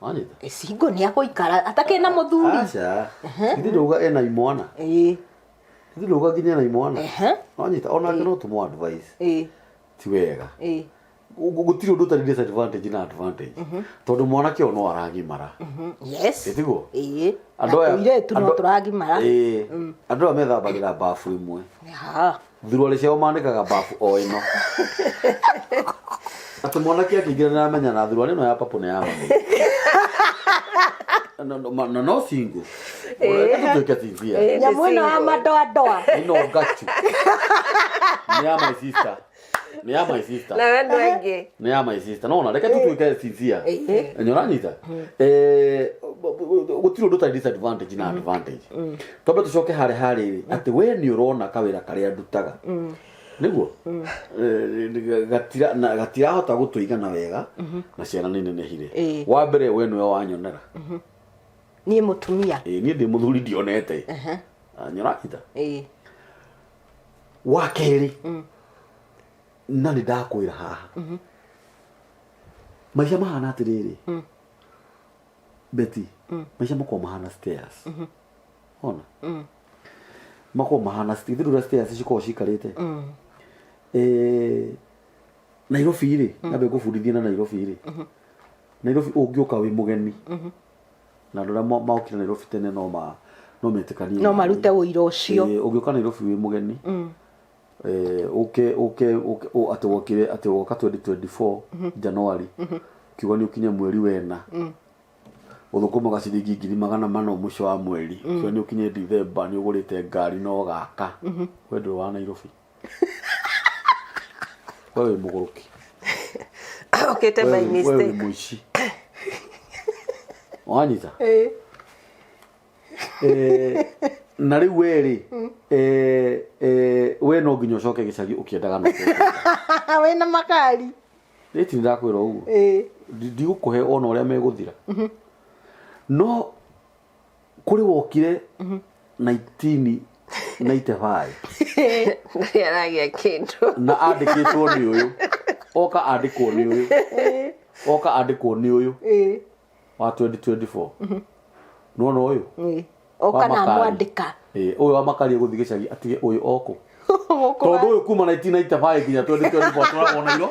[SPEAKER 1] wanyita
[SPEAKER 2] single nĩ agũikara atakĩrĩ na mũthuri
[SPEAKER 1] aca githĩ ndauga ena imwana githĩ ndauga nginya ena imwana wanyita onake no tũmũ advice ti wega gũtirĩ ũndũ ũtarĩ disadvantage na advantage tondũ mwanake o no aragimara
[SPEAKER 2] yes
[SPEAKER 1] ĩtiguo
[SPEAKER 2] tũirĩtu no tũragimara
[SPEAKER 1] andũ aya methambagĩra bafu ĩmwe thuruarĩ ciao manĩkaga bafu o ĩno atĩ mwanake akĩingĩra nĩ aramenya na thuruarĩ ĩno ya papo nĩ ya mami no single tũtuĩke tinzia
[SPEAKER 2] nyamũ ĩno ya madoadoa
[SPEAKER 1] ĩno ngachu nĩ ya my sister nĩ ya my sister
[SPEAKER 3] na wendo wengi
[SPEAKER 1] nĩ ya my sister no na reke tũtuĩke tinzia nyoranyita gũtirĩ ũndũ ũtarĩ disadvantage na advantage twambe tũcoke harĩ atĩ we nĩ ũrona kawĩra karĩa ndutaga nĩguo gatirahota gũtũigana wega na ciana nĩ nenehire wa mbere we nĩwe wanyonera
[SPEAKER 2] niĩ mũtumia
[SPEAKER 1] niĩ ndĩ mũthuri ndionete nyoranyita wa kerĩ na nĩ ndakwĩra haha maica mahana atĩrĩrĩ Betty maica makorwo mahana stairs ona makorwo mahana ithuĩ rũrĩa stairs cikorwo cikarĩte Nairobi rĩ nyambe ngũbundithie na Nairobi rĩ Nairobi ũngĩũka wĩ mũgeni na andũ arĩa maokire Nairobi tene no metĩkanie
[SPEAKER 2] no marute ũira ũcio
[SPEAKER 1] ũngĩũka Nairobi wĩ mũgeni atĩ wokire atĩ woka 2024 Januari kiuga nĩ ũkinye mweri wena ũthũkũmaga ciringi 400 mũico wa mweri kiuga nĩ ũkinye December nĩ ũgũrĩte ngari no gaka we ndũrĩ wa Nairobi we wĩ mũgũrũki
[SPEAKER 3] okĩte by mistake
[SPEAKER 1] we wĩ mũici wanyita na rĩu we rĩ we no nginya ũcoke gĩcagi ũkĩendaga no
[SPEAKER 2] wĩna makari
[SPEAKER 1] rĩti nĩndakwĩra ũguo ndigũkũhe ona ũrĩa megũthira no kũrĩ wokire 1995
[SPEAKER 3] aragia kĩndũ
[SPEAKER 1] na andĩkĩtwo nĩ ũyũ oka andĩkwo nĩ ũyũ wa 2024 nona ũyũ
[SPEAKER 2] oka na mwandĩka
[SPEAKER 1] ũyũ wa makari gũthiĩ gĩcagi atige ũyũ okũ tondũ ũyũ kuma 1995 nginya 2024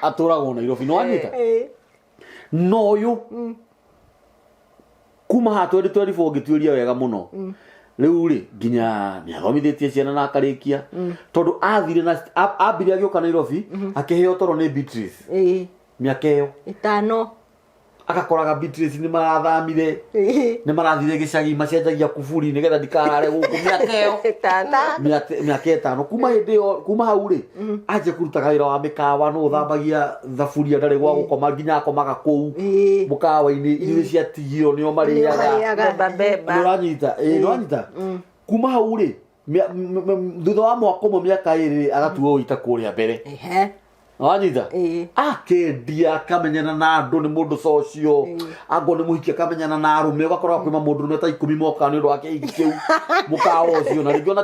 [SPEAKER 1] atũragwo Nairobi no anyita no ũyũ kuma ha 2024 ngĩtuĩria wega mũno rĩu rĩ nginya nĩ athomithĩtie ciana na akarĩkia tondũ athire na ambire agĩũka Nairobi akĩheo toro nĩ Beatrice mĩaka ĩyo
[SPEAKER 2] 5
[SPEAKER 1] agakoraga Beatrice ni marathamire ni marathire gicagi macenjagia kuburi nigetha ndikarare guku miakeo miaka 5 kuma hindi yo kuma hau ri anje kurutaga wira wa mikawa no thambagia thaburia ndari gwa gukoma nginya akomaga kuu mukawa-ini irio cia tigiro nio mariaga
[SPEAKER 3] beba
[SPEAKER 1] uranyita uranyita kuma hau ri thutha wa mwaka umwe miaka 2 agatuo ita kuria mbere wanyita akendia akamenyana na andu ni mundu socio ango ni muhikia akamenyana na arume ugakora kwima mundu rume ta 10 moka ni undu wake iki kiu mukawa ucio na ringi ona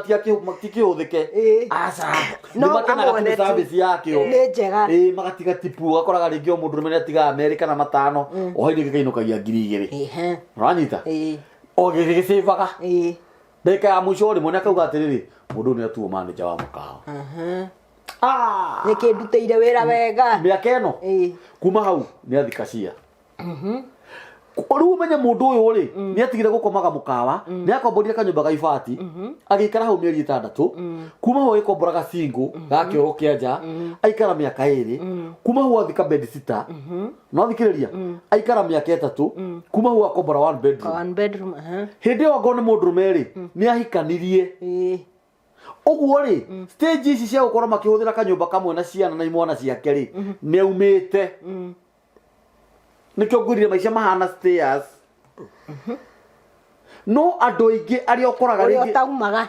[SPEAKER 1] tikihuthike aca ni makenaga tu service yake
[SPEAKER 2] ni njega
[SPEAKER 1] magatiga tipu ugakoraga ringi o mundu rume ni atiga America na matano o hindi gikainokagia 2,000 wanyita o gigicevaga ndeka ya mwisho rimwe ni akauga atiriri mundu ni atuo manager wa mukawa
[SPEAKER 2] ni kinduteire wira wega
[SPEAKER 1] miaka ino kuma hau ni athikacia riu umenye mundu uyu ri ni atigire gukomaga mukawa ni akomborire kanyumba ga ibati agikara hau mieri 6 kuma hau akomboraga single ga kioro kia nja aikara miaka 2 kuma hau athika bed sitter no thikiriria aikara miaka 3 kuma hau akombora one bedroom hindi yo ngone mundu rumeri ni ahikanirie oguo ri stage ici cia gukorwo makihuthira kanyumba kamwe na ciana na imwana ciake ri ni aumite nikio ngurire maica mahana stairs no andu aingi aria ukoraga ringi
[SPEAKER 2] taumaga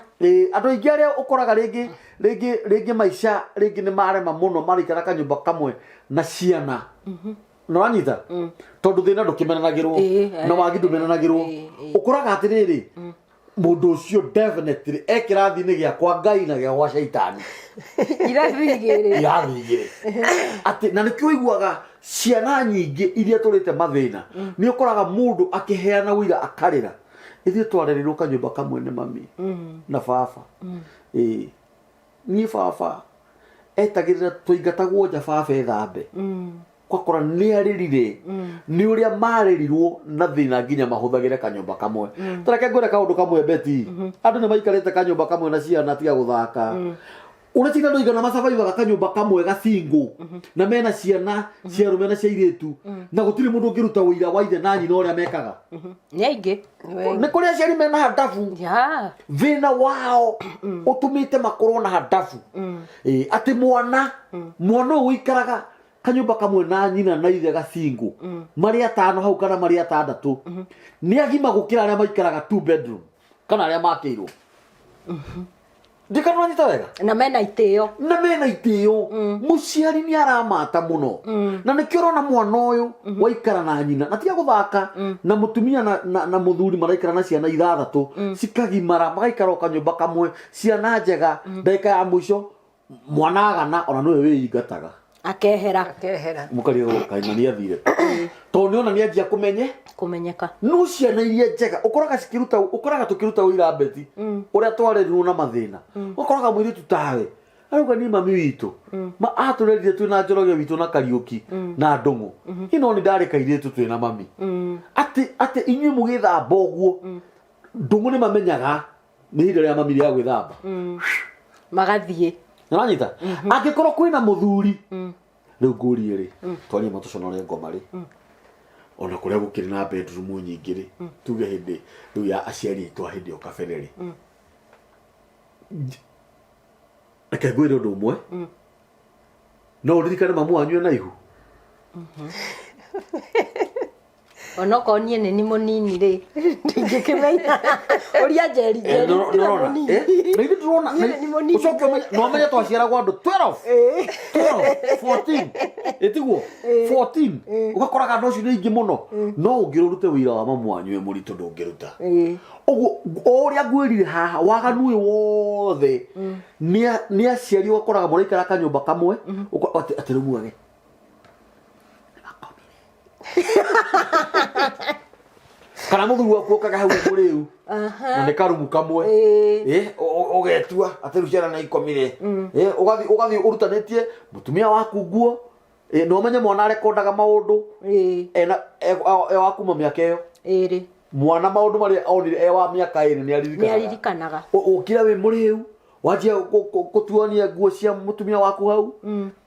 [SPEAKER 1] andu aingi aria ukoraga ringi maica ringi ni marema muno marikara kanyumba kamwe na ciana no anyita tondu thina ndukimenanagirwo na wagi ndumenanagirwo ukoraga atiriri mundu ucio definitely ekirathi-ini giakwa Ngai na gwa shaitani
[SPEAKER 2] irathigire
[SPEAKER 1] ati na nikio iguaga ciana nyingi iria turite mathina ni ukoraga mundu akiheana wira akarira ithie twarerirwo kanyumba kamwe ni mami na baba ni baba etagirira tuingatagwo nja baba ethambe kwakora ni aririre ni uria marerirwo na thina nginya mahuthagire kanyumba kamwe tareke ngwira kaundu kamwe beti andu ni maikarite kanyumba kamwe na ciana tiga guthaka unatinda ndo igana masavaivaga kanyumba kamwe gacingu na mena ciana cia rume na cia iritu na gutiri mundu ungiruta wira wa ithe na nyina uria mekaga
[SPEAKER 2] nyingi
[SPEAKER 1] ni kuria ciari mena hadafu thina wao utumite makorwo na hadafu ati mwana uikaraga kanyumba kamwe na nyina na ithe gacingu mari 5 hau kana mari 6 ni agima gukira aria maikaraga 2 bedroom kana aria makirwo ndikana nyita wega
[SPEAKER 2] na mena itio muciari ni aramata muno na nikio rona mwana uyu waikara na nyina na tiga guthaka na mutumia na muthuri maraikara na ciana 6 cikagimara magaikara kanyumba kamwe ciana njega ndeka ya mwisho mwana agana ona niwe wiingataga akehera
[SPEAKER 1] mukario kaina ni athire to ni ona ni anjia
[SPEAKER 2] kumenyeka
[SPEAKER 1] no ciana iria njega ukoraga tukiruta wira beti uria twarerirwo na mathina ukoraga mwiri tutawe aruga ni mami witu ma aturerire twina njoroge witu na Kariuki na Ndungu ino ni ndari kairitu twina mami ati inyu mugithamba uguo Ndungu ni mamenyaga ni hinde ria mami ria gwithamba
[SPEAKER 2] magathie
[SPEAKER 1] nanyita angikorwo kwina muthuri riu ngurie ri twarie matuconore ngoma ri ona kuria gukiri na bedroom nyingi ri tuge hindi riu ya aciari itu hindi o kabere ri akagwira undu umwe no uririkane mamu wanyu na ihu
[SPEAKER 2] ono konie ni munini ri ndingikimenya uria jeri
[SPEAKER 1] no hivi tunaona ucoke no menya twaciara gwa andu 12 14 etiguo 14 ugakoraga andu acio ni ingi muno no ungirurute wira wa mamu wanyu muritu ndungiruta uguo uria ngwirire haha waganu uyu wothe ni aciari ugakoraga muraikara kanyumba kamwe atirimuage kana muthuri waku okaga hau riu na nikarumu kamwe ugetua atiru ciana na ikomire ugathi urutanitie mutumia waku nguo no menye mwana rekordaga maundu waku miaka iyo
[SPEAKER 2] iri
[SPEAKER 1] mwana maundu mari onire wa miaka 2 ni
[SPEAKER 2] aririkanaga
[SPEAKER 1] ukira wi muriu wajia kutuania nguo cia mutumia waku hau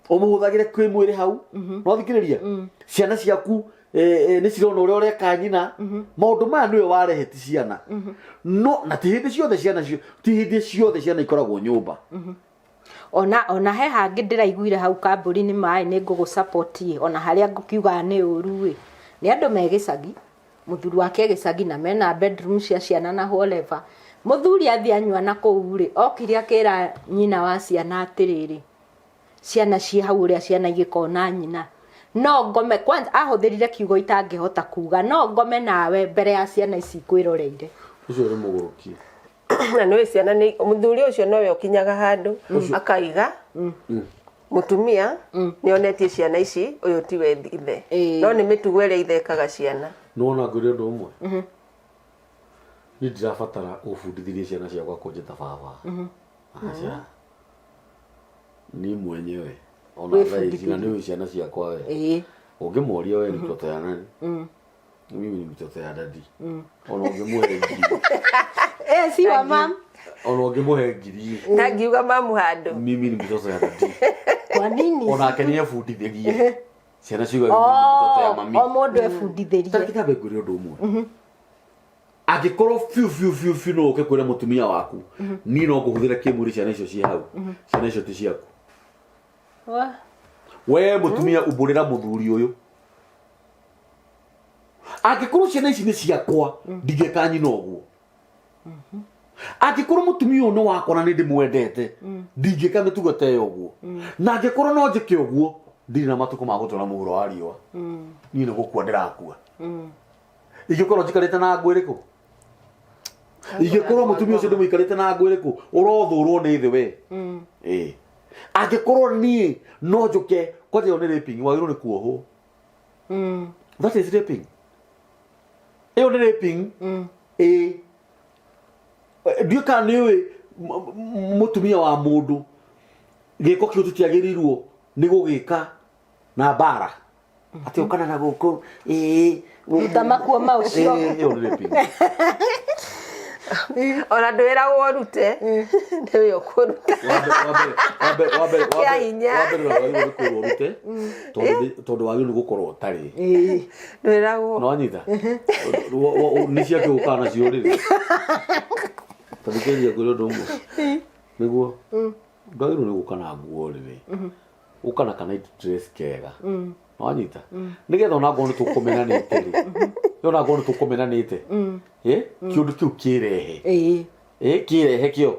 [SPEAKER 1] umuhuthagire kwi mwiri hau no thikiriria ciana ciaku nĩ cirona ũrĩa ũreka nyina maũndũ maya nĩwe wareheti ciana no na ti hĩndĩ ciothe ciana ikoragwo nyũmba
[SPEAKER 2] ona he hangĩ ndĩraiguire hau kambũri-inĩ maĩ nĩ ngũgũ-support ona harĩa ngũkiuga nĩ ũru nĩ andũ me gĩcagi mũthuri wake gĩcagi na mena bedroom cia ciana na whatever mũthuri athi anyua na kũu rĩ okire akĩra nyina wa ciana atĩrĩrĩ ciana ciĩ hau ũrĩa ciana igĩkona nyina no ngome kwanza ahũthĩrire kiugo itangĩhota kuga no ngome nawe mbere ya ciana ici kwĩroreire
[SPEAKER 1] ũcio nĩ mũgũrũki
[SPEAKER 3] na nĩ ciana nĩ mũthuri ũcio nowe ũkinyaga handũ akaiga mutumia nĩ onetie ciana ici ũyũ ti we ithe no nĩ mĩtugo ĩrĩa ithe ekaga ciana
[SPEAKER 1] nona ngũrĩ ũndũ ũmwe nĩ ndĩrabatara ũbundithirie ciana ciakwa kũnjĩta baba aca ni mwenyewe ona thaĩci na nĩ ciana ciakwa we ũngĩmoria we nĩ mtoto ya nani mimi ni mtoto ya dadi ona ũngĩmũhe ngiri
[SPEAKER 2] si wa mam
[SPEAKER 1] ona ũngĩmũhe ngiri
[SPEAKER 3] ndangiuga mamu handũ
[SPEAKER 1] mimi ni mtoto ya dadi
[SPEAKER 2] kwa nini
[SPEAKER 1] onake nĩ ebundithirie ciana ciuga mtoto ya mami
[SPEAKER 2] o mũndũ ebundithĩrie
[SPEAKER 1] takĩtambe ngũrĩ ũndũ ũmwe angĩkorwo fiu no ũke kwĩra mũtumia waku niĩ no ngũhũthĩra kĩmwĩrĩ ciana icio ciĩ hau ciana icio ti ciaku we mũtumia umbũrĩra mũthuri ũyũ angĩkorwo ciana ici nĩ ciakwa ndingĩka nyina ũguo angĩkorwo mũtumia ũyũ nĩ wakwa na nĩ ndĩmwendete ndingĩka mĩtugo ta ĩyo ũguo na angĩkorwo no njĩke ũguo ndirĩ na matukũ ma gũtũra mũhuro wa riũa niĩ nĩ gũkua ndĩrakua ingĩkorwo njikarĩte na ngũ ĩrĩkũ ingĩkorwo mũtumia ũcio ndĩmũikarĩte na ngũ ĩrĩkũ ũrothũrwo nĩ thĩ we angĩkorwo niĩ no njũke kwanja ĩyo nĩ raping wagĩrĩirwo nĩ kuohwo that is raping ĩyo nĩ raping ndiũĩ kana nĩ ũĩ mũtumia wa mũndũ gĩko kĩu tũtiagĩrĩirwo nĩ gũgĩka na mbara atĩ ũkana na gũkũ
[SPEAKER 2] ruta makuo maũcio
[SPEAKER 1] ĩyo nĩ raping
[SPEAKER 3] ona ndwĩragwo rute nĩwe ũkũruta
[SPEAKER 1] tondũ wagĩrĩirwo nĩ gũkorwo ũtarĩ
[SPEAKER 3] ndwĩragwo
[SPEAKER 1] no nyita nĩ ciake gũkaa nacio rĩrĩ tandĩkĩria kũrĩ ũndũ ũmwe nĩguo ndwagĩrĩirwo nĩ gũka na nguo rĩrĩ ũka na kana dress kega no nyita nĩgetha ona ngorwo nĩ tũkũmenanĩte rĩ ona ngorwo nĩ tũkũmenanĩte kĩũndũ kĩu kĩrehe kĩrehe kĩo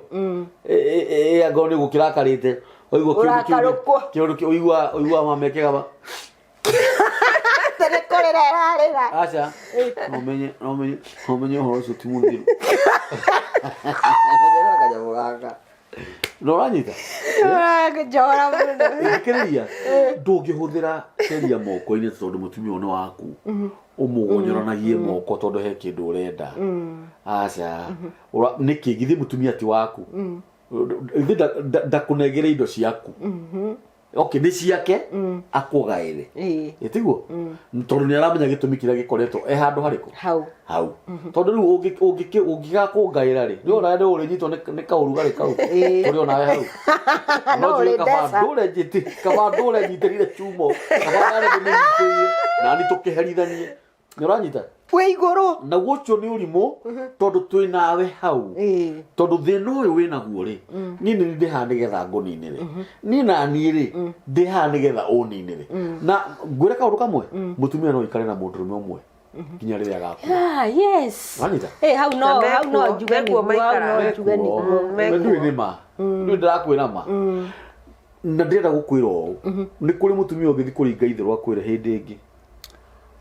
[SPEAKER 1] angorwo nĩ gũkĩrakarĩte kĩũndũ kĩu ũigua mamekega
[SPEAKER 2] tene rarĩra
[SPEAKER 1] aca no menye ũhoro ũcio ti mũthiru kanyamũ gaka no ũranyita
[SPEAKER 2] njora mũno
[SPEAKER 1] thikĩrĩria ndũngĩhũthĩra sheria moko-inĩ tondũ mũtumia ũyũ nĩ waku ũmũgonyoranagie moko tondũ he kĩndũ ũrenda aca nĩkĩ githĩ mũtumia ti waku ndakũnengere indo ciaku okay nĩ ciake akũgaĩre tiguo tondũ nĩ aramenya gĩtũmi kĩrĩa gĩkoretwo handũ harĩkũ hau tondũ rĩu ũngĩgakũngaĩra rĩ nĩ ona nĩ ũrĩnyitwo nĩ kaũrugarĩ kau tũrĩ onawe hau kaba ndũre nyitĩrire chumo kaba arĩ ndĩmĩnyitĩire na nĩ tũkĩherithanie nĩ ũranyita
[SPEAKER 2] wĩ igũrũ
[SPEAKER 1] naguo ũcio nĩ ũrimũ tondũ twĩ nawe hau tondũ thĩna ũyũ wĩnaguo rĩ niĩ nĩ ndĩhaha nĩgetha ngũninĩre niĩ naniĩ rĩ ndĩhaha nĩgetha ũninĩre na ngwĩre kaũndũ kamwe mũtumia no ikare na mũndũrũme ũmwe nginya rĩrĩa agakua
[SPEAKER 2] hau no njuge nĩguo
[SPEAKER 1] ndũĩ nĩ ma ndũĩ ndĩrakwĩra ma na ndĩrenda gũkwĩra ũũ nĩ kũrĩ mũtumia ũngĩthiĩ kũringa ithe rwakwĩra hĩndĩ ĩngĩ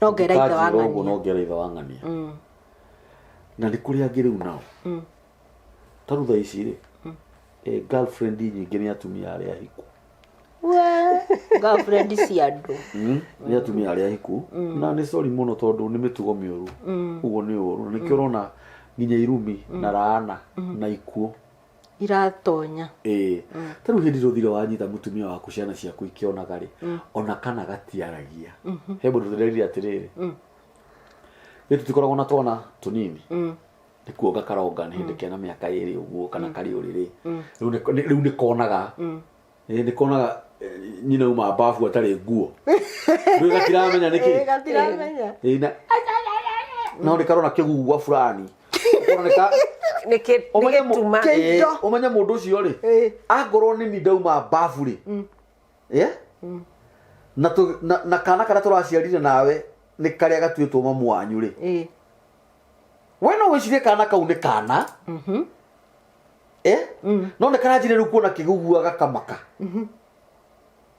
[SPEAKER 2] nongera
[SPEAKER 1] ithe wa ng'ania na nĩ kũrĩ angĩ rĩu nao tarũ thaa ici rĩ girlfriend nyingĩ nĩ atumia arĩa ahiku
[SPEAKER 2] girlfriend cia andũ
[SPEAKER 1] nĩ atumia arĩa ahiku na nĩ sorry mũno tondũ nĩ mĩtugo mĩũru ũguo nĩ ũru nĩkĩo ũrona nginya irumi na raana na ikuũ
[SPEAKER 2] iratonya
[SPEAKER 1] tarĩu hĩndĩ ĩrĩa ũthire wanyita mũtumia waku ciana ciaku ikĩonaga rĩ ona kana gatiaragia he mũndũ tũrerire atĩrĩrĩ nĩ tũtikoragwo na twana tũnini nĩ kuonga karonga nĩ hĩndĩ kena mĩaka ĩrĩ ũguo kana karĩ ũrĩrĩ rĩu nĩ konaga nĩ konaga nyina uma bafu atari nguo rĩu gatiramenya nĩkĩ
[SPEAKER 2] gatiramenya
[SPEAKER 1] no nĩ karona kĩgugua fulani oneka
[SPEAKER 3] nĩgĩtuma
[SPEAKER 1] ũmenye mũndũ ũcio rĩ angorwo nĩ ni ndauma bafu rĩ na kana karĩa tũraciarire nawe nĩ karĩa gatuĩtwo mamu wanyu rĩ we no wĩcirie kana kau nĩ kana no nĩ karanjire rĩu kuona kĩgugua gakamaka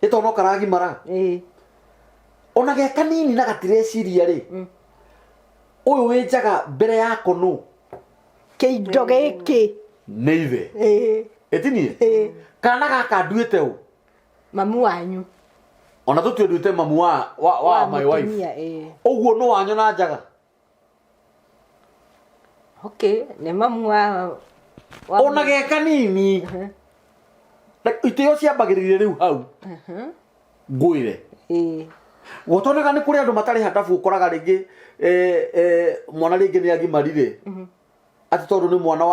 [SPEAKER 1] ĩto no karagimara ona ge kanini na gatireciria rĩ ũyũ wĩ njaga mbere yako nũ
[SPEAKER 2] kĩindo gĩkĩ
[SPEAKER 1] nĩ ithe ĩtinie kana gaka nduĩte ũ
[SPEAKER 2] mamu wanyu
[SPEAKER 1] ona tũtienduĩte mamu wa my wife ũguo nũ wanyona njaga
[SPEAKER 2] okay nĩ mamu wa
[SPEAKER 1] ona ge kanini itĩo ciambagĩrĩire rĩu hau ngwĩre gũtonaga nĩ kũrĩ andũ matarĩ hatabu ũkoraga rĩngĩ mwana rĩngĩ nĩ agimarire atĩ tondũ nĩ mwana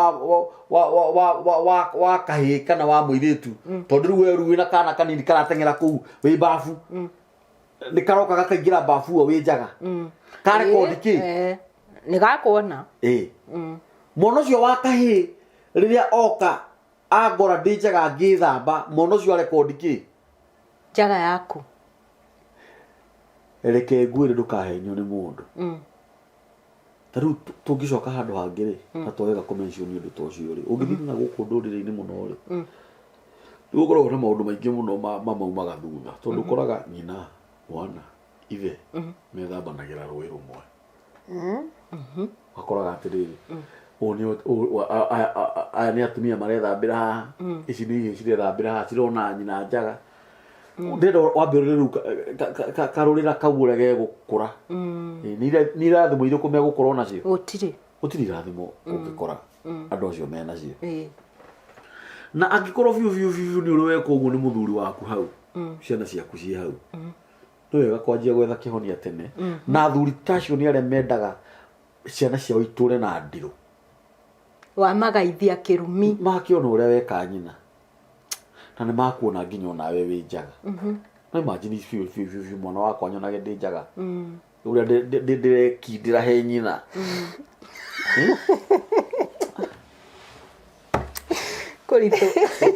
[SPEAKER 1] wa kahĩ kana wa mũirĩtu tondũ rĩu weru wĩna kana kanini karateng'era kũu wĩ bafu nĩ karoka gakaingĩra bafu ĩyo wĩ njaga karekondi kĩ
[SPEAKER 2] nĩ gakuona
[SPEAKER 1] mwana ũcio wa kahĩ rĩrĩa oka agora ndĩ njaga ngĩthamba mwana ũcio arekondi kĩ
[SPEAKER 2] njaga yaku
[SPEAKER 1] reke ngwĩre ndũkahenio nĩ mũndũ ta rĩu tũngĩcoka handũ hangĩ rĩ na twagega kũmention ũndũ ta ũcio rĩ ũngĩthiĩ na gũkũ ndũrĩrĩ-inĩ mũno rĩ nĩ gũkoragwo na maũndũ maingĩ mũno mamaumaga thutha tondũ ũkoraga nyina mwana ithe methambanagĩra rũĩ rũmwe ũgakoraga atĩrĩrĩ aya nĩ atumia marethambĩra haha ici nĩ ihĩĩ cirethambĩra haha cirona nyina njaga ndĩrenda wambĩrĩre rĩu karũrĩra kau ũrĩa gegũkũra nĩ irathimo irĩkũ megũkorwo nacio gũtirĩ irathimo ũngĩkora andũ acio menacio na angĩkorwo biũ nĩ ũrĩ weka ũguo nĩ mũthuri waku hau ciana ciaku ciĩ hau nĩ wega kwanjia gwetha kĩhonia tene na athuri tacio nĩ arĩa mendaga ciana ciao itũre na ndirũ
[SPEAKER 2] wa magaithia kĩrumi
[SPEAKER 1] makĩona ũrĩa weka nyina na nĩ makuona nginya onawe wĩ njaga no imagine biũ mwana wakwa nyonage ndĩ njaga ũrĩa ndĩrekindĩra he nyina
[SPEAKER 2] kũritũ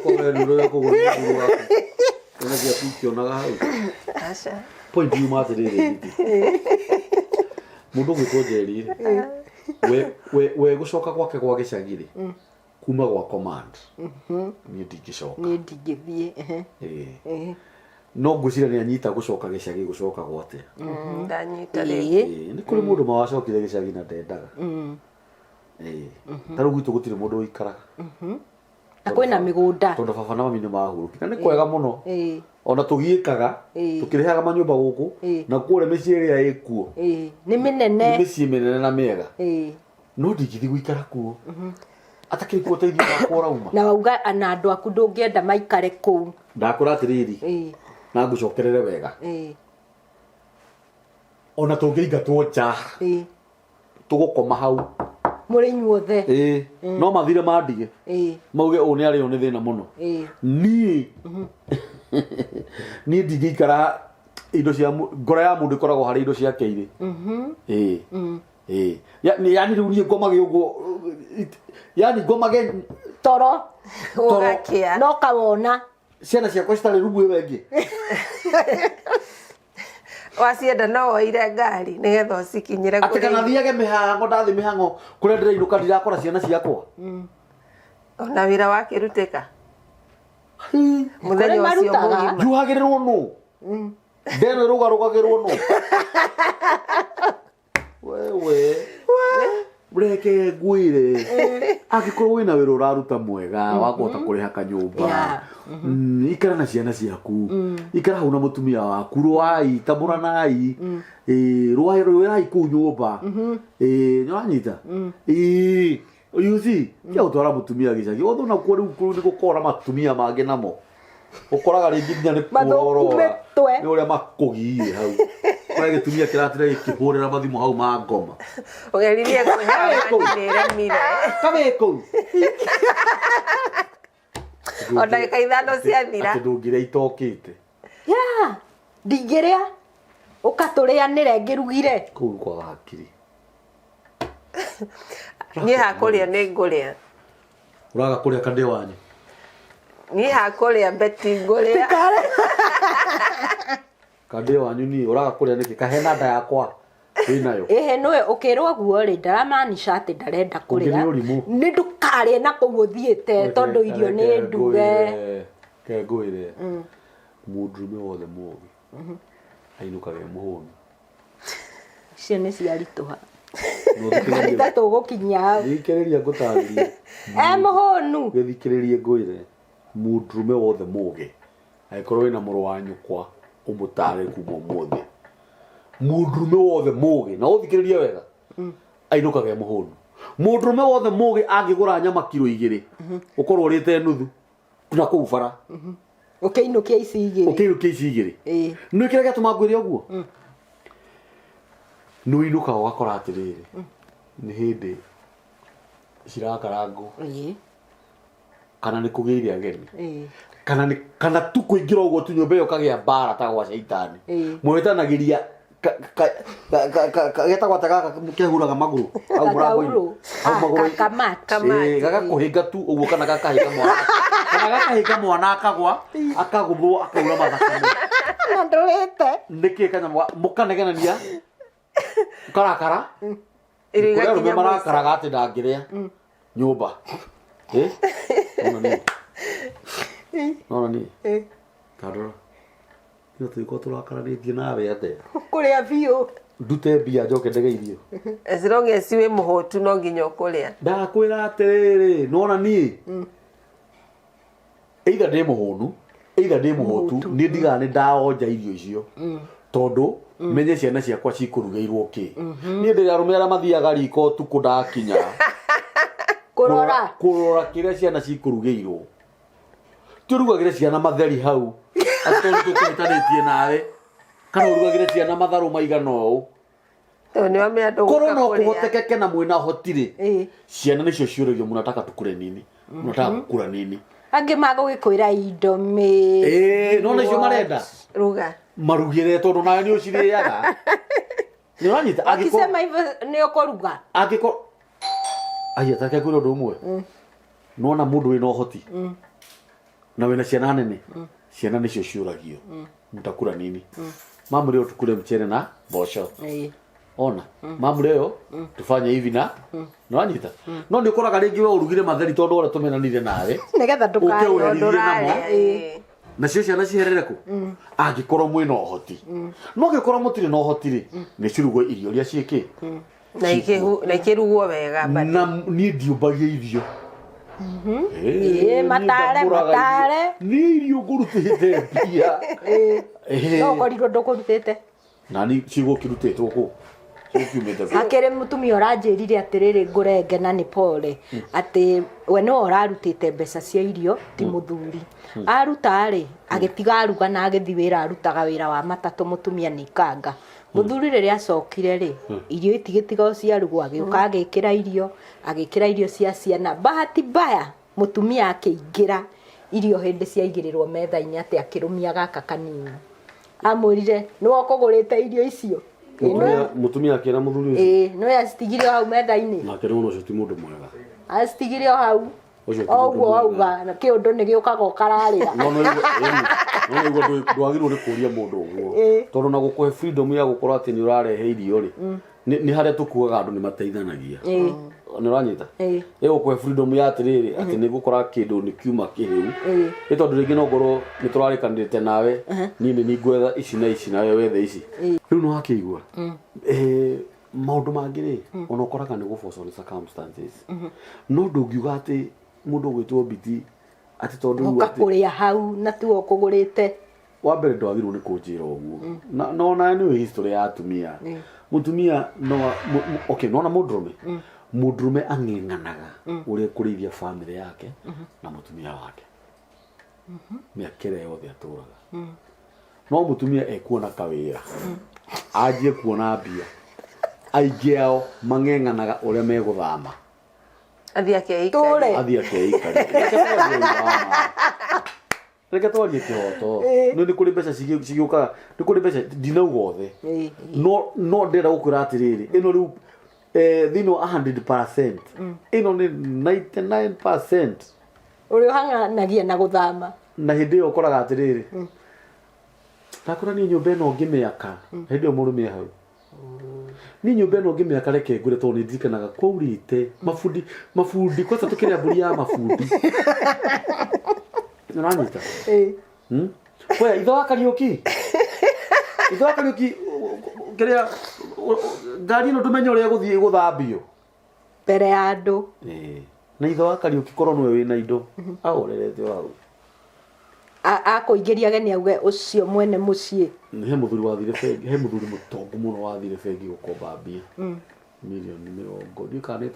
[SPEAKER 1] kũgũrũgakũgũrũgakũonaga hau point yuma atĩrĩrĩ mũndũ ũgĩtwo Njeri we gũcoka gwake gwa gĩcagi rĩ kuma gwa command niĩ ndingĩcoka
[SPEAKER 2] niĩ ndingĩthiĩ
[SPEAKER 1] no ngwĩciria nĩ anyita gũcoka gĩcagi gũcoka gwate
[SPEAKER 3] ndanyita rĩngĩ
[SPEAKER 1] nĩ kũrĩ mũndũ mawacokire gĩcagi na ndendaga ta rĩu gwitũ gũtirĩ mũndũ ũikaraga
[SPEAKER 2] na kwĩna mĩgũnda
[SPEAKER 1] tondũ baba na mami nĩ mahurũkire na nĩ kwega mũno ona tũgiĩkaga tũkĩrehaga manyũmba gũkũ na kũrĩa mĩciĩ ĩrĩa ĩkuo
[SPEAKER 2] nĩ mĩnene
[SPEAKER 1] mĩciĩ mĩnene na mĩega no ndingĩthiĩ gũikara kuo atakĩrĩ kuo ũteithio wakwa ũrauma
[SPEAKER 2] na wauga na andũ aku ndũngĩenda maikare kũu
[SPEAKER 1] ndakũra atĩrĩrĩ na ngũcokerere wega ona tũngĩingatwo nja tũgũkoma hau
[SPEAKER 2] mũrĩ inyuothe
[SPEAKER 1] no mathire mandige mauge ũũ nĩ arĩo nĩ thĩna mũno niĩ ndingĩikara indo cia ngoro ya mũndũ ĩkoragwo harĩ indo ciake irĩ yani rĩu niĩ ngomage ũguo yani ngomage
[SPEAKER 2] toro no kawona
[SPEAKER 1] ciana ciakwa citarĩ rumu ĩyo ĩngĩ
[SPEAKER 3] wacienda no woire ngari nĩgetha ũcikinyĩre
[SPEAKER 1] atĩ kana thiage mĩhango ndathiĩ mĩhango kũrĩa ndĩrainũka ndirakora ciana ciakwa
[SPEAKER 3] ona wĩra wakĩrutĩka mũthenya ũcio mũgima
[SPEAKER 1] njuhagĩrĩrwo nũ ndeno ĩrũgarũgagĩrwo nũ wewe reke ngwĩre angĩkorwo wĩna wĩra ũraruta mwega wa kũhota kũrĩha kanyũmba ikara na ciana ciaku ikara hau na mũtumia waku rwai tamũranai rwai kũu nyũmba nĩwanyita yusi kia gũtwara mũtumia gĩcagi othe nakuo rĩu nĩ gũkorwo na matumia mangĩ namo ũkoraga rĩngĩ nginya nĩ kuorora nĩ ũrĩa makũgiire hau kũrĩa gĩtumia kĩratira gĩkĩhũrĩra mathimũ hau ma ngoma
[SPEAKER 3] ũgeririe kwĩha nĩremire
[SPEAKER 1] kabe kũu
[SPEAKER 3] O ndagĩka ithano ciathira.
[SPEAKER 1] Atĩ ndũngĩrĩa itokĩte.
[SPEAKER 2] Ya, ndingĩrĩa. Ũkatũrĩanĩre ngĩrugire.
[SPEAKER 1] Kũu kwa hakiri.
[SPEAKER 3] Niĩ hakũrĩa nĩ ngũrĩa.
[SPEAKER 1] Ũraga kũrĩa kande wanyu.
[SPEAKER 3] Niĩ hakũrĩa beti ngũrĩa.
[SPEAKER 1] Kande wanyu ni ũraga kũrĩa nĩkĩ kahena nda yakwa. Wĩnayo.
[SPEAKER 2] Nĩwe ũkĩrwo guo rĩ ndaramaanisha atĩ ndarenda kũrĩa. Nĩ ndũkarĩe na kũu ũthiĩte tondũ irio nĩ nduge.
[SPEAKER 1] Kengũĩre. Mũndũrũme wothe mũũgĩ. Ainũkaga mũhũnu.
[SPEAKER 2] Icio nĩ ciaritũha. Nĩ tũgũkinya hau.
[SPEAKER 1] Thikĩrĩria ngũtarĩrie.
[SPEAKER 2] Mũhũnu.
[SPEAKER 1] Gĩthikĩrĩrie ngũĩre. Mũndũrũme wothe mũũgĩ. Angĩkorwo wĩna mũrũ wa nyũkwa ũmũtare kuma ũmũthĩ. Mũndũrũme wothe mũũgĩ na ũthikĩrĩrie wega. Ainũkaga mũhũnu. Mũndũrũme wothe mũũgĩ angĩgũra nyama kilo 2 ũkorwo ũrĩte nuthu na kũu bara.
[SPEAKER 2] Ũkĩinũkia ici 2.
[SPEAKER 1] Ũkĩinũkia ici 2. Nĩ kĩrĩa gĩatũma ngwĩre ũguo. Nĩ ũinũkaga ũgakora atĩrĩrĩ. Nĩ hĩndĩ cirakarangwo. Kana nĩ kũgĩire ageni. Kana tu kũingĩra ũguo tu nyũmba ĩyo kagĩa mbara ta gwa caitani. Mwĩtanagĩria getagwo atĩ gaka kehuraga magũrũ hau mũrango-inĩ. Gagakũhĩnga tu ũguo kana gakahĩnga mwana. Kana gakahĩnga mwana akagwa akagũthwo akaura mathakame.
[SPEAKER 2] Na ndũrĩte.
[SPEAKER 1] Nĩkĩ kanyamũ mũkanegenania karakara. Kũrĩa rũme marakaraga atĩ ndangĩrĩa nyũmba. Nona nĩ. Kandora. Nĩ tũiko tũrakaranĩtie nawe atĩa.
[SPEAKER 2] Kũrĩa biũ.
[SPEAKER 1] Ndute mbia njoke ndege irio.
[SPEAKER 3] As long as wĩ mũhũtu no nginya ũkũrĩa.
[SPEAKER 1] Ndakwĩra atĩrĩrĩ, nona niĩ. Either ndĩ mũhũnu, either ndĩ mũhũtu, nĩ ndigaga nĩ ndaonja irio icio. Tondũ menye ciana ciakwa cikũrugĩirwo kĩ. Niĩ ndĩ arũme arĩa mathiaga riko tukũ ndakinya. Kũrora kĩrĩa ciana cikũrugĩirwo. Tũrugagĩre ciana matheri hau. Atĩ tũkũhĩtanĩtie nawe. Kana ũrugagĩre ciana matharũ maigana ũũ. Korwo no kũhotekeke na mwĩna hotirĩ. Ciana nĩcio ciũragio mũnataka tukure nini. Mũnataka gũkura nini.
[SPEAKER 2] Angĩ magũgĩkwĩra indo mĩ.
[SPEAKER 1] No nĩcio marenda.
[SPEAKER 3] Ruga.
[SPEAKER 1] Marugĩre tondũ nawe nĩ ũcirĩaga. Nĩ ũranyita.
[SPEAKER 2] Akisema hivyo nĩ ũkũruga.
[SPEAKER 1] Angĩkorwo aya take kwĩra ũndũ ũmwe. Nona mũndũ wĩna ũhoti. Na wĩna ciana nene. Ciana nĩcio ciũragio. Mũtakura nini. Mamu leo tukule mchele na mboco. Ona. Mamu leo tufanye hivi na nanyita. No nĩ ũkoraga rĩngĩ we ũrugire matheri tondũ ũrĩa tũmenanire nawe.
[SPEAKER 2] Nĩgetha ndũkarĩe.
[SPEAKER 1] Nacio ciana ciherere kũ? Angĩkorwo mwĩna ũhoti. No angĩkorwo mũtirĩ na ũhoti rĩ, nĩ cirugwo irio iria ciĩkĩ.
[SPEAKER 3] Na ikĩrugwo wega.
[SPEAKER 1] Na niĩ ndiũmbagia irio.
[SPEAKER 2] Matare.
[SPEAKER 1] Nĩ irio ngũrutĩte mbia.
[SPEAKER 2] No ũkorirwo ndũkũrutĩte.
[SPEAKER 1] Nani cigũkĩrutĩtwo kũ?
[SPEAKER 2] Akĩrĩ mũtumia ũranjĩrire atĩrĩrĩ ngũrenge na nĩ pole atĩ we nĩwe ũrarutĩte mbeca cia irio ti mũthuri. Aruta rĩ agĩtiga aruga na agĩthiĩ wĩra arutaga wĩra wa matatũ mũtumia nĩ ikanga. Mũthuri rĩrĩa acokire rĩ irio itigĩtiga ciarugwo agĩkĩra irio cia ciana. Bahati mbaya mũtumia akĩingĩra irio hĩndĩ ciaigĩrĩrwo metha-inĩ atĩ akĩrũmia gaka kanini. Amwĩrire nĩwe ũkũgũrĩte irio icio.
[SPEAKER 1] Mũtumia akĩra mũthuri ũcio.
[SPEAKER 2] No yacitigire hau metha-inĩ.
[SPEAKER 1] Nake no ũcio ti mũndũ mwega.
[SPEAKER 2] Acitigire hau. Oguo auga na kĩũndũ nĩ gĩũkaga ũkararĩra.
[SPEAKER 1] No ndwagĩrĩirwo nĩ kũria mũndũ ũguo. Tondũ na gũkũhe freedom ya gũkorwo atĩ nĩ ũrarehe irio rĩ. Nĩ harĩa tũkuaga andũ nĩ mateithanagia. Nĩ ũranyita? Gũkũhe freedom ya atĩrĩrĩ atĩ nĩ gũkora kĩndũ nĩ kiuma kĩhĩu. Nĩ tondũ rĩngĩ no ngorwo nĩ tũrarĩkanĩte nawe niĩ nĩ ngwetha ici na ici nawe wethe ici. Rĩu nĩ wakĩigua. Maũndũ mangĩ rĩ ona ũkoraga nĩ gũbocwo nĩ circumstances. No ndũngiuga atĩ mũndũ gwĩtwo biti atĩ tondũ
[SPEAKER 2] rĩu atĩ ũkakũrĩa hau na tu ũkũgũrĩte.
[SPEAKER 1] Wa mbere ndwagĩrĩirwo nĩ kũnjĩra ũguo. Na ona nĩ history ya atumia. Mũtumia no nona mũndũrũme ang'eng'anaga ũrĩa kũrĩithia family yake na mũtumia wake. Mĩaka ĩrĩa yothe atũraga. No mũtumia ekuona kawĩra. Anjie kuona mbia. Aingĩ ao mang'eng'anaga ũrĩa megũthama.
[SPEAKER 3] Athie akeika.
[SPEAKER 2] Tũre.
[SPEAKER 1] Athie akeika. Reke twarie kĩhoto. No nĩ kũrĩ mbeca cigĩũkaga, nĩ kũrĩ mbeca ndinauga othe. No ndĩrenda gũkwĩra atĩrĩrĩ, ĩno rĩu thĩinĩ wa 100%, ĩno nĩ 99%.
[SPEAKER 2] Ũrĩa ũhang'anagia na gũthama.
[SPEAKER 1] Na hĩndĩ ĩyo ũkoraga atĩrĩrĩ, ndakora niĩ nyũmba ĩno ngĩmĩaka, hĩndĩ ĩyo mũrũme hau. Niĩ nyũmba ĩno ngĩmĩaka reke ngũre tondũ nĩ ndirikanaga kwaurĩte mabundi kwanza tũkĩrĩa mbũri ya mabundi. Nĩũranyita? Weya ithe wa Kariũki kĩrĩa ngari ĩno tũmenye ũrĩa gũthiĩ gũthambio
[SPEAKER 2] mbere ya andũ.
[SPEAKER 1] Na ithe wa Kariũki korwo nĩwe wĩna indo ahorerete hau
[SPEAKER 2] akũingĩria ageni auge ũcio mwene mũciĩ.
[SPEAKER 1] He mũthuri wathire bengi, he mũthuri mũtongu mũno wathire bengi gũkomba mbia mirioni 30 ndiũ kana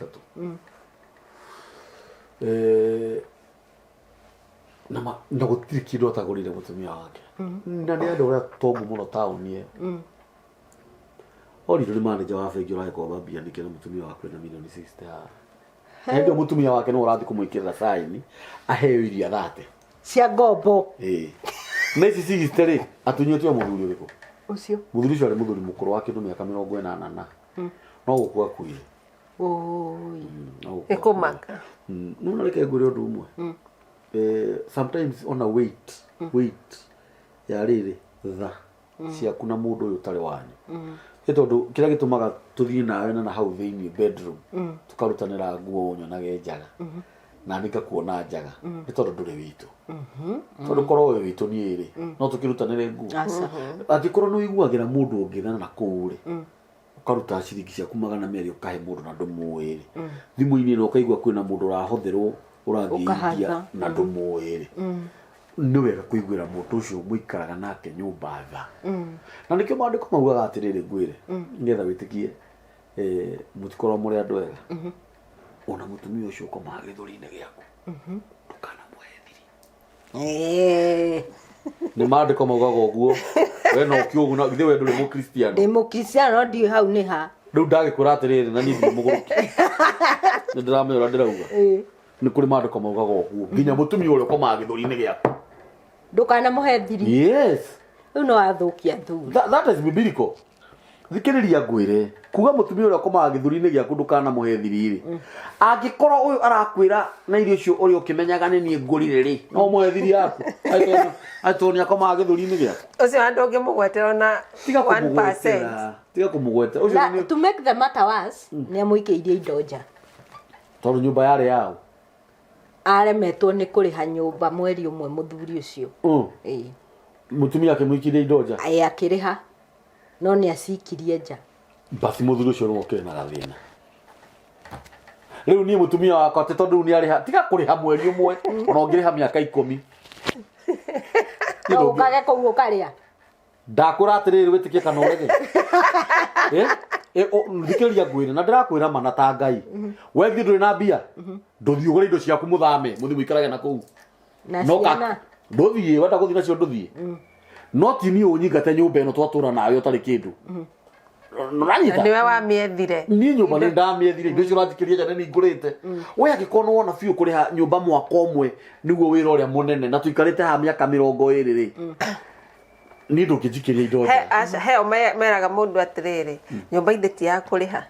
[SPEAKER 1] 3 na gũtirĩ kĩndũ atagũrire mũtumia wake na nĩ andũ ũrĩa tongu mũno taũni ĩyo. Orirwo nĩ manager wa bengi ũrahe komba mbia nĩkĩ na mũtumia wake na mirioni 60. Hĩndĩ mũtumia wake no ũrathiĩ kũmwĩkĩrĩra saini aheo iria 30
[SPEAKER 2] cia ngombo.
[SPEAKER 1] Na ici cigĩte-rĩ atunyĩtwo mũthuri ũrĩkũ?
[SPEAKER 2] Ũcio.
[SPEAKER 1] Mũthuri ũcio arĩ mũthuri mũkũrũ wa kĩndũ mĩaka 80 no gũkua akuire.
[SPEAKER 3] Ĩkũmaka.
[SPEAKER 1] No reke ngũre ũndũ ũmwe. Sometimes on a weight ya rĩrĩ tha ciaku na mũndũ ũyũ ũtarĩ wanyu. Tondũ kĩrĩa gĩtũmaga tũthiĩ nawe na hau thĩinĩ bedroom tũkarutanĩra nguo nyonage njaga na nĩngakuona njaga nĩ tondũ ndũrĩ witũ. Tondũ korwo wĩ witũ niĩ-rĩ no tũkĩrutanĩre nguo. Angĩkorwo nĩ ũiguagĩra mũndũ ũngĩ na kũu-rĩ ũkaruta ciringi ciaku 200 ũkahe mũndũ na ndũmũĩ-rĩ, thimũ-inĩ ĩno ũkaigua kwĩna mũndũ ũrahũthĩrwo ũrathiĩ na ndũmũĩ-rĩ, nĩ wega kũiguĩra mũndũ ũcio mũikaraga nake nyũmba tha. Na nĩkĩo maandĩko maugaga atĩrĩrĩ ngwĩre nĩgetha wĩtĩkie mũtikorwo mũrĩ andũ ega, ona mũtumia ũcio ũkomaga gĩthũri-inĩ gĩaku ndũkanamũhe thiri. Nĩ maandĩko maugaga ũguo. We no ũkĩũguna githĩ we ndũrĩ mũkristiano?
[SPEAKER 2] Ndĩ mũkristiano no ndiũĩ hau nĩ ha.
[SPEAKER 1] Rĩu ndagĩkwĩra atĩrĩrĩ na niĩ ndĩ mũgũrũki nĩ ndĩramenya ũrĩa ndĩrauga. Nĩ kũrĩ maandĩko maugaga ũguo nginya mũtumia ũrĩa ũkomaga gĩthũri-inĩ gĩaku
[SPEAKER 2] ndũkanamũhe thiri.
[SPEAKER 1] Yes.
[SPEAKER 2] Rĩu no athũkia thuri.
[SPEAKER 1] That is biblical. Thikĩrĩria ngwĩre kuga mũtumia ũrĩa ũkomaga gĩthũri-inĩ gĩaku ndũkanamũhe thiri-rĩ, angĩkorwo ũyũ arakwĩra na irio icio ũrĩa ũkĩmenyaga nĩ niĩ ngũrire-rĩ no mũhe thiri yaku tondũ nĩ akomaga gĩthũri-inĩ gĩaku.
[SPEAKER 3] Ũcio andũ ũngĩmũgwetera na 1%.
[SPEAKER 1] Tiga kũmũgwetera.
[SPEAKER 2] To make the matter worse, nĩ amũikĩirie indo nja
[SPEAKER 1] tondũ nyũmba yarĩ yao.
[SPEAKER 2] Aremetwo nĩ kũrĩha nyũmba mweri ũmwe mũthuri ũcio.
[SPEAKER 1] Mũtumia akĩmũikĩria indo nja.
[SPEAKER 2] Akĩrĩha no nĩ acikirie nja.
[SPEAKER 1] Basi mũthuri ũcio no okĩre na gathĩna. Rĩu niĩ mũtumia wakwa atĩ tondũ nĩ arĩha tiga kũrĩha mweri ũmwe ona ũngĩrĩha mĩaka 10.
[SPEAKER 2] No ũkage kũu ũkarĩa.
[SPEAKER 1] Ndakwĩra atĩrĩrĩ wĩtĩkie kana ũrege. Thikĩrĩria ngwĩre na ndĩrakwĩra mana ta Ngai. We githĩ ndũrĩ na mbia ndũthiĩ ũgũre indo ciaku mũthame mũthiĩ mũikarage na kũu.
[SPEAKER 2] Na ciana
[SPEAKER 1] ndũthiĩ wenda gũthiĩ nacio ndũthiĩ. No ti niĩ ũnyingate nyũmba ĩno twatũra nayo ũtarĩ kĩndũ.
[SPEAKER 3] Niwe wamĩethire.
[SPEAKER 1] Niĩ nyũmba nĩ ndamĩethire indo icio ũrathikĩrĩria nja nĩ ngũrĩte. We angĩkorwo wona biũ kũrĩha nyũmba mwaka ũmwe nĩguo wĩra ũrĩa mũnene na tũikarĩte haha mĩaka 20-rĩ niĩ ndũngĩnjikĩria indo nja.
[SPEAKER 3] Heo meraga mũndũ atĩrĩrĩ nyũmba ithe ti ya kũrĩha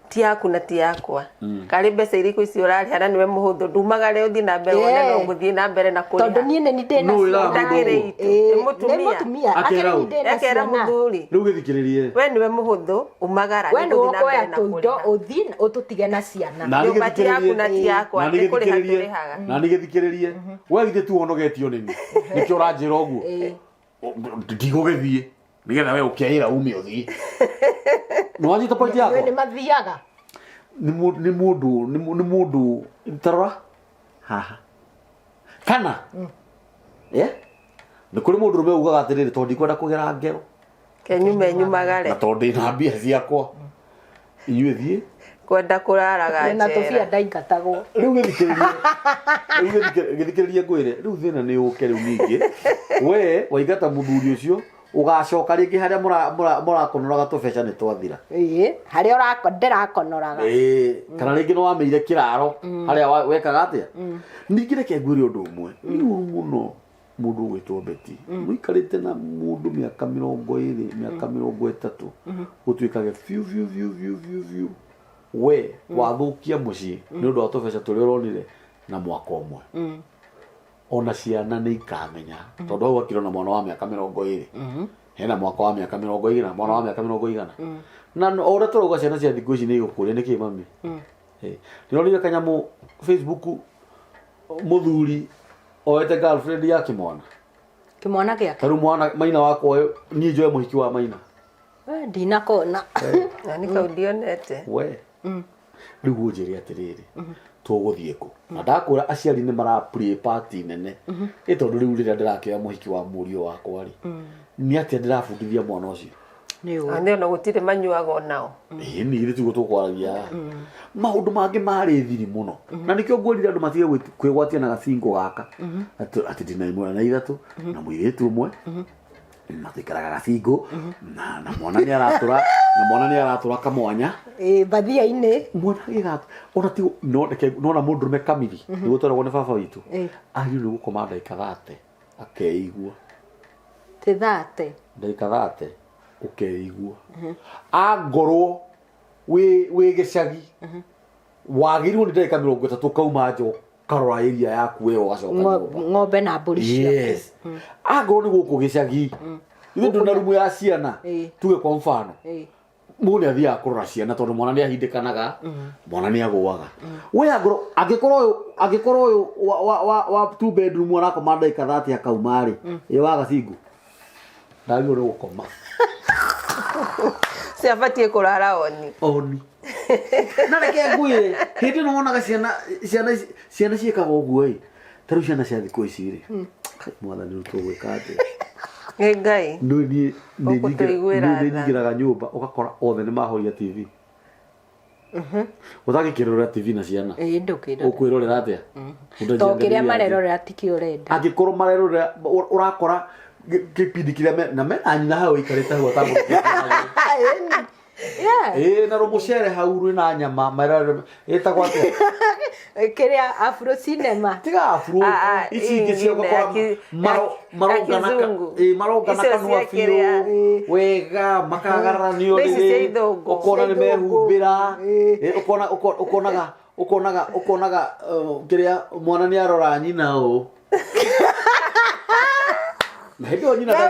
[SPEAKER 3] ti yaku na ti yakwa. Karĩ mbeca irĩkũ icio ũrarĩha na nĩwe mũhũthũ ndumagare ũthiĩ na mbere wone no gũthiĩ na mbere na kũrĩha.
[SPEAKER 2] Tondũ niĩ nĩ ndĩ na
[SPEAKER 3] mũtumia akera mũthuri.
[SPEAKER 1] Rĩu gĩthikĩrĩrie.
[SPEAKER 3] We nĩwe mũhũthũ umagara
[SPEAKER 2] we nĩwe ũkoya tũindo ũthiĩ ũtũtige na ciana.
[SPEAKER 3] Nyũmba ti yaku na ti yakwa nĩ kũrĩha tũrĩhaga.
[SPEAKER 1] Na nĩ gĩthikĩrĩrie. We githĩ tu wonogetio nĩ niĩ nĩkĩo ũranjĩra ũguo. Ndigũgĩthiĩ nĩgetha we ũkĩahĩra ume ũthiĩ. Nĩwanyita point yako?
[SPEAKER 2] Nĩ mathiaga.
[SPEAKER 1] Nĩ mũndũ tarora haha kana nĩ kũrĩ mũndũ ũrũme ugaga atĩrĩrĩ tondũ ndikwenda kũgera ngero
[SPEAKER 3] kenyume nyumagare
[SPEAKER 1] na tondũ ndĩna mbia ciakwa inyuĩ thiĩ
[SPEAKER 3] kwenda kũraraga
[SPEAKER 2] na tũbia ndaingatagwo.
[SPEAKER 1] Rĩu gĩthikĩrĩrie ngwĩre rĩu thĩna nĩ ũke rĩu ningĩ we waingata mũthuri ũcio ugacoka ringi haria murakonoraga tubeca ni twathira
[SPEAKER 2] haria ndirakonoraga
[SPEAKER 1] kana ringi no wameire kiraro haria wekaga atia ningi reke ngwire undu umwe ni uru muno mundu gwitwo Beti muikarite na mundu miaka 20 miaka 30 utuikage fiu we wathukia mucii ni undu wa tubeca turi uronire na mwaka umwe ona ciana ni ikamenya tondu hau akirona mwana wa miaka 20 hena mwaka wa miaka 20 na mwana wa miaka 100 na ora turoga ciana cia thikũ ici ni igukuria niki mami ndirorire kanyamu Facebook muthuri oete girlfriend ya kimwana
[SPEAKER 2] giake
[SPEAKER 1] taru mwana Maina wako ni njoe muhiki wa Maina
[SPEAKER 2] ndinakona
[SPEAKER 3] na ni kaudionete
[SPEAKER 1] we riu njiri atiriri tuguthie ku na ndakura aciari ni mara play party nene itondu riu rira ndirakira muhiki wa murio wakwa ri ni atia ndirabundithia mwana ucio
[SPEAKER 3] ande ona gutire manyuaga nao
[SPEAKER 1] ni iri tugo tukwaragia maundu mangi mari thiri muno na nikio ngorire andu matige kwigwatia na gacingo gaka ati ndina imwe na ithatu na muiritu umwe matikaraga gacingo na mwana ni aratura kamwanya
[SPEAKER 2] bathia-ini
[SPEAKER 1] mwana gigatu ona ti no na mundu mekamiri nigo twaragwo ni baba witu ari ni gukoma ndaika 30 akeigua
[SPEAKER 2] ti 30
[SPEAKER 1] ndaika 30 ukeigua angorwo wi gicagi wagirwo ni ndaika 30 kauma njo karora area yaku we ugacoka
[SPEAKER 2] ng'ombe na mburi ciake
[SPEAKER 1] angorwo ni guku gicagi ithu nduna rumu ya ciana tuge kwa mfano mune athia kurora ciana tondu mwana ni ahindikanaga mwana ni agwaga we angorwo angikorwo uyu wa 2 bedroom wana ko mandaika 30 akauma ri waga cingu ndagio ri gukoma
[SPEAKER 3] si abatie kurara oni
[SPEAKER 1] na reke ngwire hindi no wonaga ciana ciekaga uguo taru ciana cia thikũ ici ri mwathani ni tugwika ati
[SPEAKER 3] ngai
[SPEAKER 1] ni ningiraga nyumba ugakora othe ni mahoria TV uthagikirorera TV na ciana
[SPEAKER 2] ndukira
[SPEAKER 1] ukwirorera atia
[SPEAKER 2] to kiria marerorera tiki urenda
[SPEAKER 1] angikorwo marerorera urakora kipindi kiria na mena nyina hau ikarite hau tabu na rumucere hau rwi na nyama marerorera etagwa atia
[SPEAKER 2] kiria Afro Cinema
[SPEAKER 1] tiga Afro ici ingi cia gukora marongana kanua biũ wega makagaranio rĩrĩ ukona ni mehumbĩra ukonaga kiria mwana ni arora nyina ũ Hedo nyina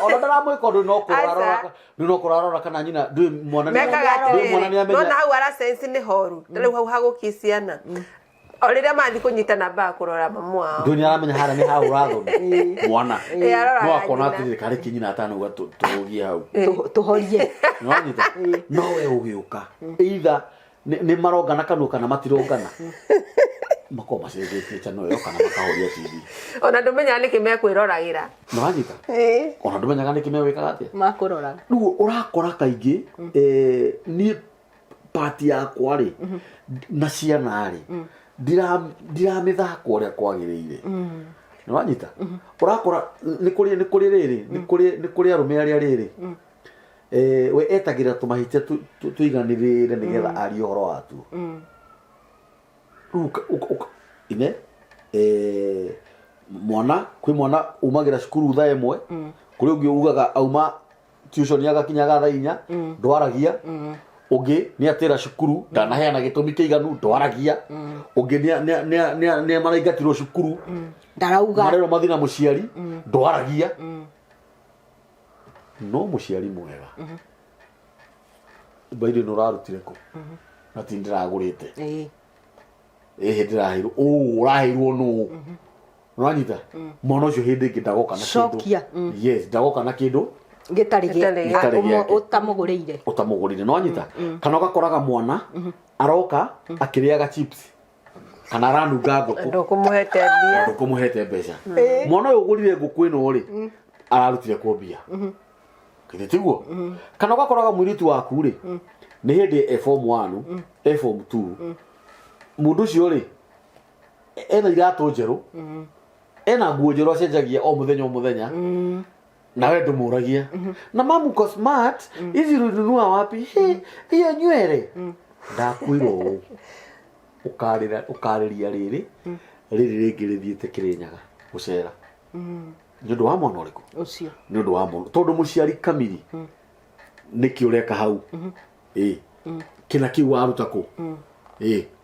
[SPEAKER 1] ona ndaramwika undu no kurarora kana nyina ndui mwana ni amenya
[SPEAKER 3] no hau ara sense ni horu riu hau hagukiciana oriria mathi kunyitana ba kurora mamu wao
[SPEAKER 1] ndui ni aramenya hara ni hau rathoni mwana no akona atiri kare kinyina atano gwa turugia hau
[SPEAKER 2] tuhorie
[SPEAKER 1] no nyita no we ugiuka either ni marongana kanua kana matirongana makoma cenjetie channel yo kana makahoria TV
[SPEAKER 3] ona ndumenya ni kime kwiroragĩra
[SPEAKER 1] no anyita ona ndumenya ni kime wikaga atia
[SPEAKER 2] makurora
[SPEAKER 1] riu urakora kaingi ni party yakwa ri na ciana ri ndiramithako uria kwagiriire no anyita urakora ni kuri riri ni kuri arume aria riri we etagira tumahitia tuiganirire nigetha ari horo watu ine mwana umagira cukuru thaa imwe kuri ungi ugaga auma tuition agakinyaga thaa 4 ndwaragia ungi ni atira cukuru ndanaheana gitumi kiiganu ndwaragia ungi ni maraingatirwo cukuru
[SPEAKER 2] ndarauga
[SPEAKER 1] marero mathina muciari ndwaragia no muciari mwega bairi no rarutire ko na tindiragurite ndirahirwo urahirwo no uranyita mwana ucio hindi ingi ndagoka na kindu yes ndagoka na kindu
[SPEAKER 2] gitari utamugurire
[SPEAKER 1] no anyita kana ugakoraga mwana aroka akiriaga chips kana aranunga nguku ndukumuhete mbeca mwana uyu ugurire nguku ino ri ararutire kwa mbia kitiguo kana ugakoraga mwiritu waku ri ni hindi form 1 form 2 mundu cio ri ena iratu njeru ena nguo njoro acenjagia o muthenya na we ndumuragia na mamu ko smart hizi rununua wapi hiyo nywele ndakwiro ukariria riri ringi rithiite Kirinyaga gucera ni undu wa mwana uriku
[SPEAKER 2] ucio
[SPEAKER 1] ni undu wa mwana tondu muciari kamiri niki ureka hau kina kiu waruta ku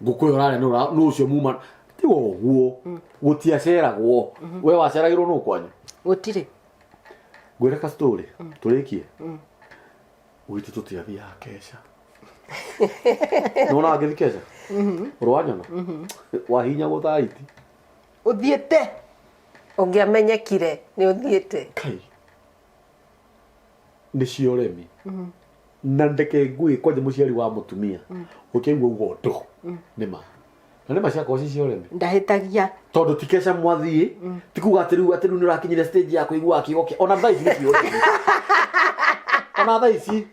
[SPEAKER 1] ngukuyo rare no ucio muma ti woguo gutiaceragwo we waceragirwo no kwanyu
[SPEAKER 2] gutire
[SPEAKER 1] gwireka story turikie witu tutiathia kesha nona agethi kesha urwanyona wahinya guthaiti
[SPEAKER 2] uthiete
[SPEAKER 3] ungiamenyekire ni uthiete
[SPEAKER 1] kai ni cioremi na ndeke ngui kwaje muciari wa mutumia ukigwa ugondo nima na nima cia koci cioremi
[SPEAKER 2] ndahitagia
[SPEAKER 1] tondu tikesha mwathie tikuga atiru ni urakinyire stage ya kuigua akigoke ona thaici ni cioremi ona thaici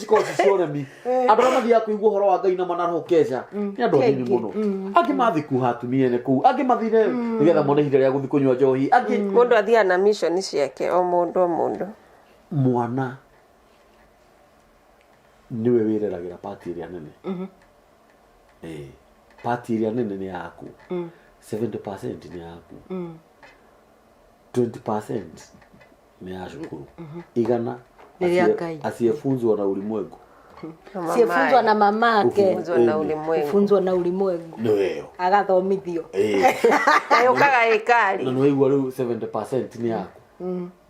[SPEAKER 1] cikoci cioremi andu arĩa mathiaga kuigua ũhoro wa Ngai na manarho kesha ni andu athĩni mũno angĩ mathi kuha atumia nĩ kũu angĩ mathire nĩgetha mone ihinda rĩa gũthi kũnyua njohi angĩ
[SPEAKER 3] mundu athia na mission ciake o mundu
[SPEAKER 1] mwana niwe wireragira party ĩrĩa nene party ĩrĩa nene nĩ yaku 70% ni yaku 20% ni ya shukuru igana asiyefunzwa na ulimwengu
[SPEAKER 2] siyefunzwa na mamake
[SPEAKER 3] ufunzwa
[SPEAKER 2] na ulimwengu
[SPEAKER 1] ndio
[SPEAKER 2] agathomithio
[SPEAKER 3] ayukaga ekari
[SPEAKER 1] na noigwa riu 70% ni yaku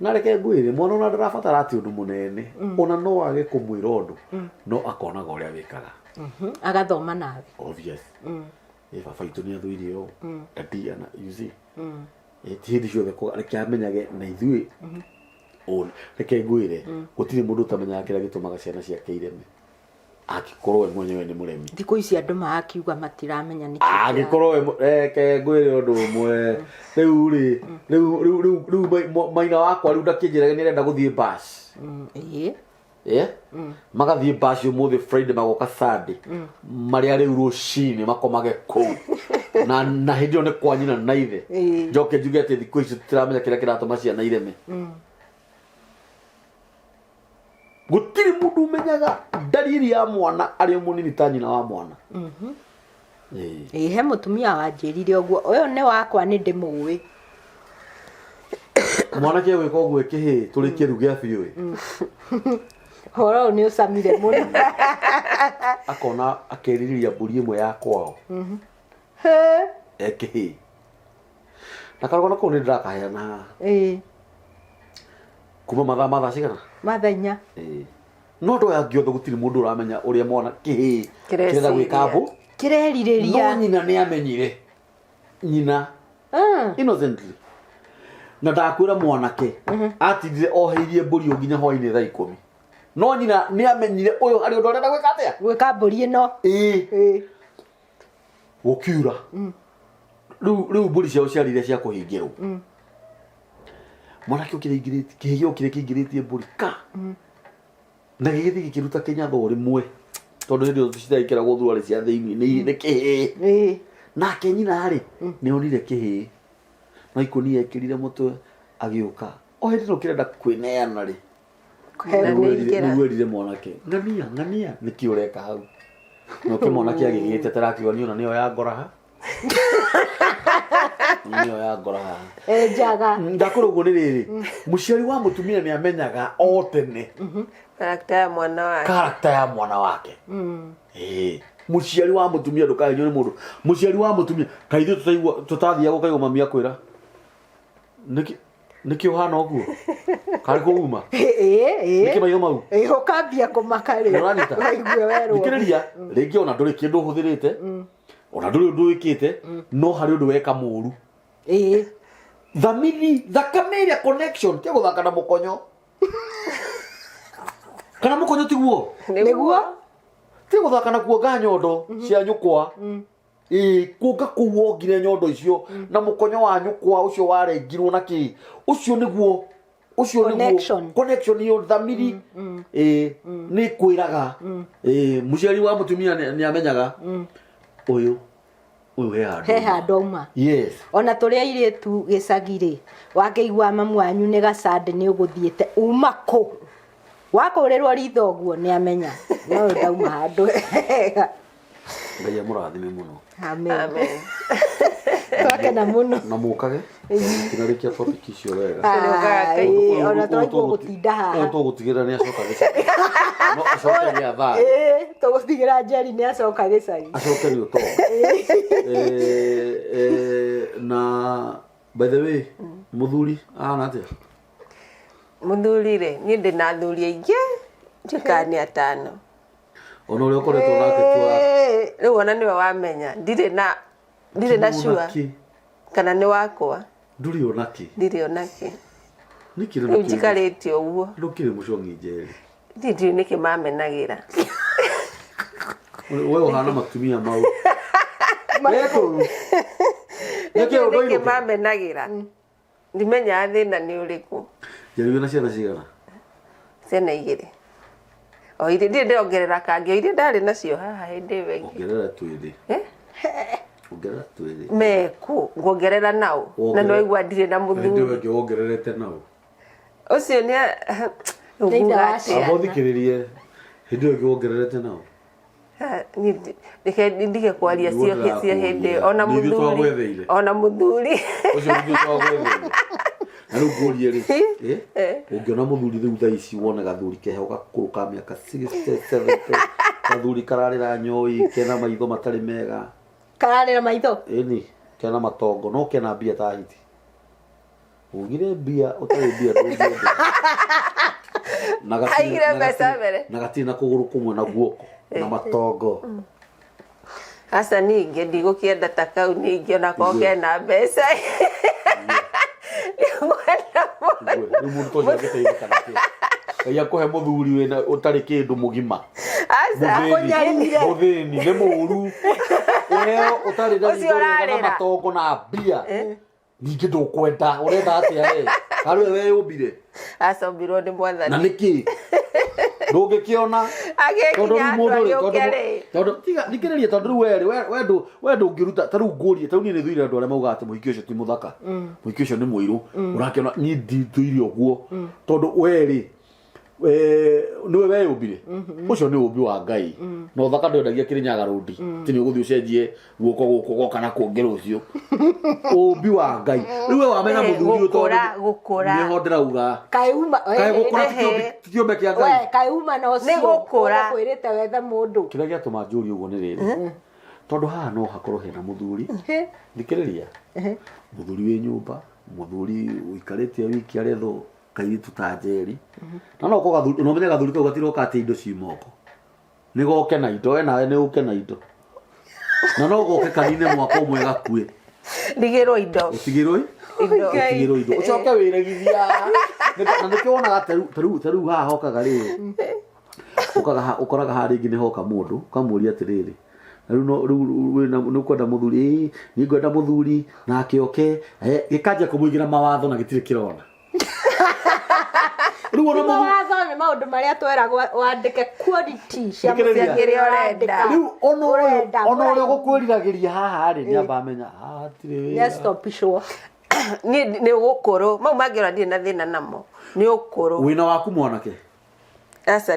[SPEAKER 1] na reke ngwire mwana ona ndarabatara ati undu munene ona no age kumwira undu no akonaga uria wikaga
[SPEAKER 2] agathoma nawe
[SPEAKER 1] obvious baba itu ni athuire o ndadia na you see ti hindi ciothe reke amenyage na ithui on reke ngwire gutire mundu utamenyaga kira gitumaga ciana ciake ireme akikorwo we mwenyewe ni muremi
[SPEAKER 2] thiko ici andu maakiuga matiramenya niki
[SPEAKER 1] agikorwo reke ngwire undu umwe riu maina wakwa riu ndakinjiraga ni renda guthie bus magathie bus umuthi Friday magoka Sunday maria riu rucini makomage kou na hindi yo ni kwa nyina na ithe njoke njuge ati thiko ici tutiramenya kira kiratuma ciana ireme gutiri mundu umenyaga dalili ya mwana ari munini ta nyina wa mwana
[SPEAKER 2] he mutumia wanjirire oguo uyo ni wakwa ni ndimuwi
[SPEAKER 1] mwana ke gwika oguo kihi turikie rugia biu
[SPEAKER 2] horo ni usamire muno
[SPEAKER 1] akona akeririria mburi imwe ya kwao kihi nakarogona ko ni ndakaheana kuma mathaa cigana
[SPEAKER 2] mathenya
[SPEAKER 1] no ndo yangiothe gutiri mundu uramenya uria mwana kihi kiretha gwikambu
[SPEAKER 2] kireririria
[SPEAKER 1] no nyina ni amenyire nyina innocently na ndakwira mwanake atithire oheirie mburi nginya hwaini thaa 10 no nyina ni amenyire uyu ari undu urenda gwika atia
[SPEAKER 2] gwika mburi ino
[SPEAKER 1] gukiura riu mburi ciao ciarire cia kuhingirwo mwanake ukiraingirite kihigio kingiritie mburi ka na gigithi gikiruta kinyatho rimwe tondu hindi yo cithaikira guthurari cia thiini ni kihi nake nyina ari ni onire kihi na ikunia ekirire mutwe agiuka o hindi no kirenda kwineana ri kuherire mwanake ngania niki ureka hau no ke mwanake agigite tarakiwa niona niyo ya ngoraha niyo ya ngoraha
[SPEAKER 2] njaga
[SPEAKER 1] ndakurugo ni riri muciari wa mutumia ni amenyaga o tene
[SPEAKER 3] karakta ya mwana wake
[SPEAKER 1] muciari wa mutumia ndukahinywo ni mundu muciari wa mutumia kaithu tutathia gukaigwa mami akwira niki uhana oguo kari kuuma niki mayo mau
[SPEAKER 2] ukambia kumaka ri waigwe werwo
[SPEAKER 1] nikiriria ringi ona nduri kindu huthirite ona nduri undu wikite no hari undu weka muru thamiri thakame connection ti guthaka na mukonyo kana mukonyo tiguo
[SPEAKER 2] niguo
[SPEAKER 1] ti guthaka na kuonga nyondo cia nyukwa kuonga kuo ngire nyondo icio na mukonyo wa nyukwa ucio warengirwo na ki ucio niguo connection yo thamiri ni kwiraga muciari wa mutumia ni amenyaga uyu uyu
[SPEAKER 2] he handå auma
[SPEAKER 1] yes
[SPEAKER 2] ona tå rä a irä tu gä cagi rä wakĩigua mamu wanyu nä gacandä nä å gå thiä te uma kå wakå rä rwo ritho guo nä amenya no ndauma handå hega
[SPEAKER 1] ngai amå rathime må no
[SPEAKER 3] Amen.
[SPEAKER 2] twakena må no
[SPEAKER 1] na må kage tinarä kia topic icio wega
[SPEAKER 2] ona tå raigua gå tinda haha
[SPEAKER 1] tå gå tigä ra nä acoka gä cagi no acoke nä athaa
[SPEAKER 2] tå gå tigä ra njeri nä acoka gä cagi
[SPEAKER 1] acoke nä å to na by the way må thuri ahana atä
[SPEAKER 3] Muthuri rĩ niĩ ndĩ na athuri aingĩ njikani atano
[SPEAKER 1] ona å rä a å koretwo nake
[SPEAKER 3] rĩu ona nĩwe wamenya ndirĩ na cua kana nĩ wakwa
[SPEAKER 1] ndurä ona kä
[SPEAKER 3] ndirĩ onake
[SPEAKER 1] nä kä
[SPEAKER 3] rĩu njikarĩte ũguo
[SPEAKER 1] rä kä rä må congi njeri
[SPEAKER 3] ndiĩ nĩkĩ mamenagĩra
[SPEAKER 1] we å hana matumia mau
[SPEAKER 3] nĩkĩ mamenagĩra ndimenyaga thĩna nĩ ũrĩkũ
[SPEAKER 1] njeri wä na ciana cigana
[SPEAKER 3] ciana igĩrĩ o irĩ ndirĩ ndĩrongerera kangĩ o irĩ ndarĩ nacio haha hĩndĩ ĩyo ĩngĩ
[SPEAKER 1] ongerera twä ongerera twä
[SPEAKER 3] meku nguongerera nao na nĩ waigua ndirĩ na mũthuri
[SPEAKER 1] ngä wongererete nao
[SPEAKER 3] ũcio nĩ
[SPEAKER 1] abothikä rä rie hä ndä ä yo ngä wongererete nao
[SPEAKER 3] ndige kwaria cio hĩndĩ ona mũthuri
[SPEAKER 1] å cio nä twagwetheire na rä u ngå rie rä å ngä ona må thuri rä u thaa ici wone gathuri keheo gakå rå ka mä aka 67 gathuri kararä ra nyoi kena maitho matarä mega
[SPEAKER 2] kararä ra maitho
[SPEAKER 1] ĩni kena matongo no kena mbia ta hiti ugire mbia utarĩ mbia ndũngĩenda
[SPEAKER 3] aigire mbeca mbere
[SPEAKER 1] na gatirĩ na kũgũrũ kũmwe na guoko na matongo
[SPEAKER 3] aca ningĩ ndigũkĩenda ta kau ningĩ onako kena mbeca
[SPEAKER 1] rĩu mũndũ tocio angĩteithĩka nakĩ ngai akũhe mũthuri wĩna ũtarĩ kĩndũ mũgima mũthĩni nĩ mũru ũheo ũtarĩ na ritho rĩega na matongo na mbia ningĩ ndũkwenda ũrenda atĩa harĩ we yũmbire
[SPEAKER 3] acombirwo nĩ mwathani
[SPEAKER 1] na nĩkĩ ndũngĩkĩona
[SPEAKER 3] agĩkinya andũ agĩũke rĩ
[SPEAKER 1] thikĩrĩria tondũ rĩu we ndũngĩruta ta rĩu ngũrie ta rĩu niĩ nĩ thuire andũ arĩa maugaga atĩ mũhiki ũcio ti mũthaka mũhiki ũcio nĩ mũirũ ũrakĩona niĩ ndithuire ũguo tondũ we rĩ nĩwe weyũmbire ũcio nĩ ũmbi wa Ngai na ũthaka ndwendagia Kĩrĩnyaga Road ti nĩ ũgũthiĩ ũcenjie guoko gũkũ goka na kũngĩ rũciũ ũmbi wa Ngai rĩu we wamenya mũthuri ũyũ tondũ nĩho ndĩrauga kaĩ gũkũra ti kĩũmbe kĩa Ngai
[SPEAKER 2] kaĩ uma na ũcio
[SPEAKER 3] nĩ gũkũra
[SPEAKER 2] kwĩrĩte wethe mũndũ
[SPEAKER 1] kĩrĩa gĩatũma njũrie ũguo nĩ rĩrĩ tondũ haha no hakorwo hena mũthuri thikĩrĩria mũthuri wĩ nyũmba mũthuri ũikarĩte wiki arethwo kairitu ta njeri na no ko gathuri no menya gathuri kau gatiroka ati indo ci moko ni goke na indo we nawe ni uke na indo na no goke kanine mwaka umwe gakue
[SPEAKER 3] ndigirwo indo
[SPEAKER 1] utigirwo indo ucoke wiregithia na nikio wonaga taru haha hokaga rĩrĩ ukoraga ha rĩngĩ nĩ hoka mũndũ kamuria atĩrĩrĩ rĩu nĩ kwenda mũthuri nĩ ngwenda mũthuri na akĩoke gĩkanjia kũmũigĩra mawatho na gĩtirĩ kĩrona
[SPEAKER 2] mawatho nĩ maũndũ marĩa tweragwo wandĩke quality cia
[SPEAKER 3] kĩrĩa ũrenda
[SPEAKER 1] rĩu ona ũrĩa ũgũkwĩriragĩria haha rĩ nĩ amba amenya hatirĩ
[SPEAKER 2] nĩastopishwo
[SPEAKER 3] nĩ ũgũkũrũ mau mangĩona ndirĩ na thĩna namo nĩ ũkũrũ
[SPEAKER 1] wĩna waku mwanake
[SPEAKER 3] aca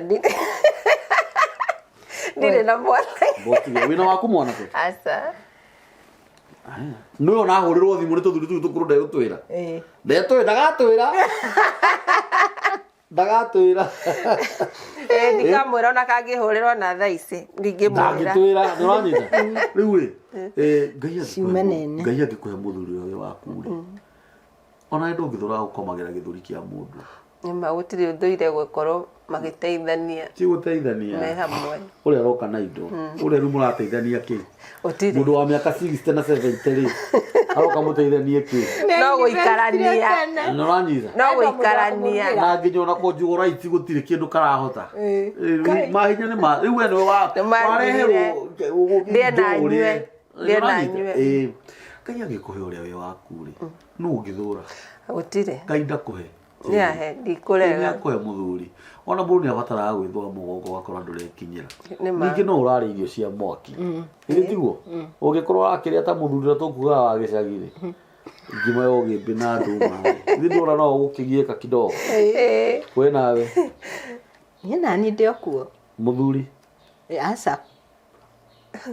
[SPEAKER 3] ndirĩ na mwanake
[SPEAKER 1] wĩna waku mwanake
[SPEAKER 3] aca
[SPEAKER 1] nĩwe onahũrĩrwo thimũ nĩ tũthuri tũu tũkũrũ ndegũtwĩra ndagatwĩra
[SPEAKER 3] ndikamwĩra ona kangĩhũrĩrwo na thaa ici ndingĩmwĩra
[SPEAKER 1] nĩ ũranyita rĩu rĩ Ngai angĩkũhe mũthuri ũyũ waku rĩ ona ndũngĩthũra gũkomagĩra gĩthũri kĩa mũndũ
[SPEAKER 3] nĩma gũtirĩ ũthũire gũkorwo magĩteithania
[SPEAKER 1] ti gũteithania
[SPEAKER 3] me hamwe
[SPEAKER 1] ũrĩa aroka na indo ũrĩa rĩu mũrateithania kĩ mũndũ wa mĩaka 60 na 70 rĩ aroka mũteithanie kĩ
[SPEAKER 3] no gũikarania
[SPEAKER 1] nĩ ũranyita
[SPEAKER 3] no gũikarania
[SPEAKER 1] na nginya ona conjugal rights gũtirĩ kĩndũ karahota mahinya nĩ ma rĩu we nĩwe wareherwo
[SPEAKER 3] ndĩe na nyue
[SPEAKER 1] Ngai agĩkũhe ũrĩa we waku rĩ nũ ũngĩthũra
[SPEAKER 3] gũtirĩ
[SPEAKER 1] Ngai ndakũhe
[SPEAKER 3] Nĩahe ndikũrega
[SPEAKER 1] nĩakũhe mũthuri ona mũndũ nĩabataraga gwĩthũa mũgongo wakora ndũrekinyĩra
[SPEAKER 3] Nĩma.
[SPEAKER 1] ningĩ no ũrarĩa irio cia mwaki ĩĩ tiguo ũngĩkorwo wakĩrĩa ta mũthuri ũrĩa tũkugaga wa gĩcagi-rĩ ngima ya ũgĩmbĩ na ndũma ithĩ ndũra no ũgũkĩgiĩka kidogo we nawe
[SPEAKER 2] niĩ nani ndĩ o kuo
[SPEAKER 1] mũthuri
[SPEAKER 2] aca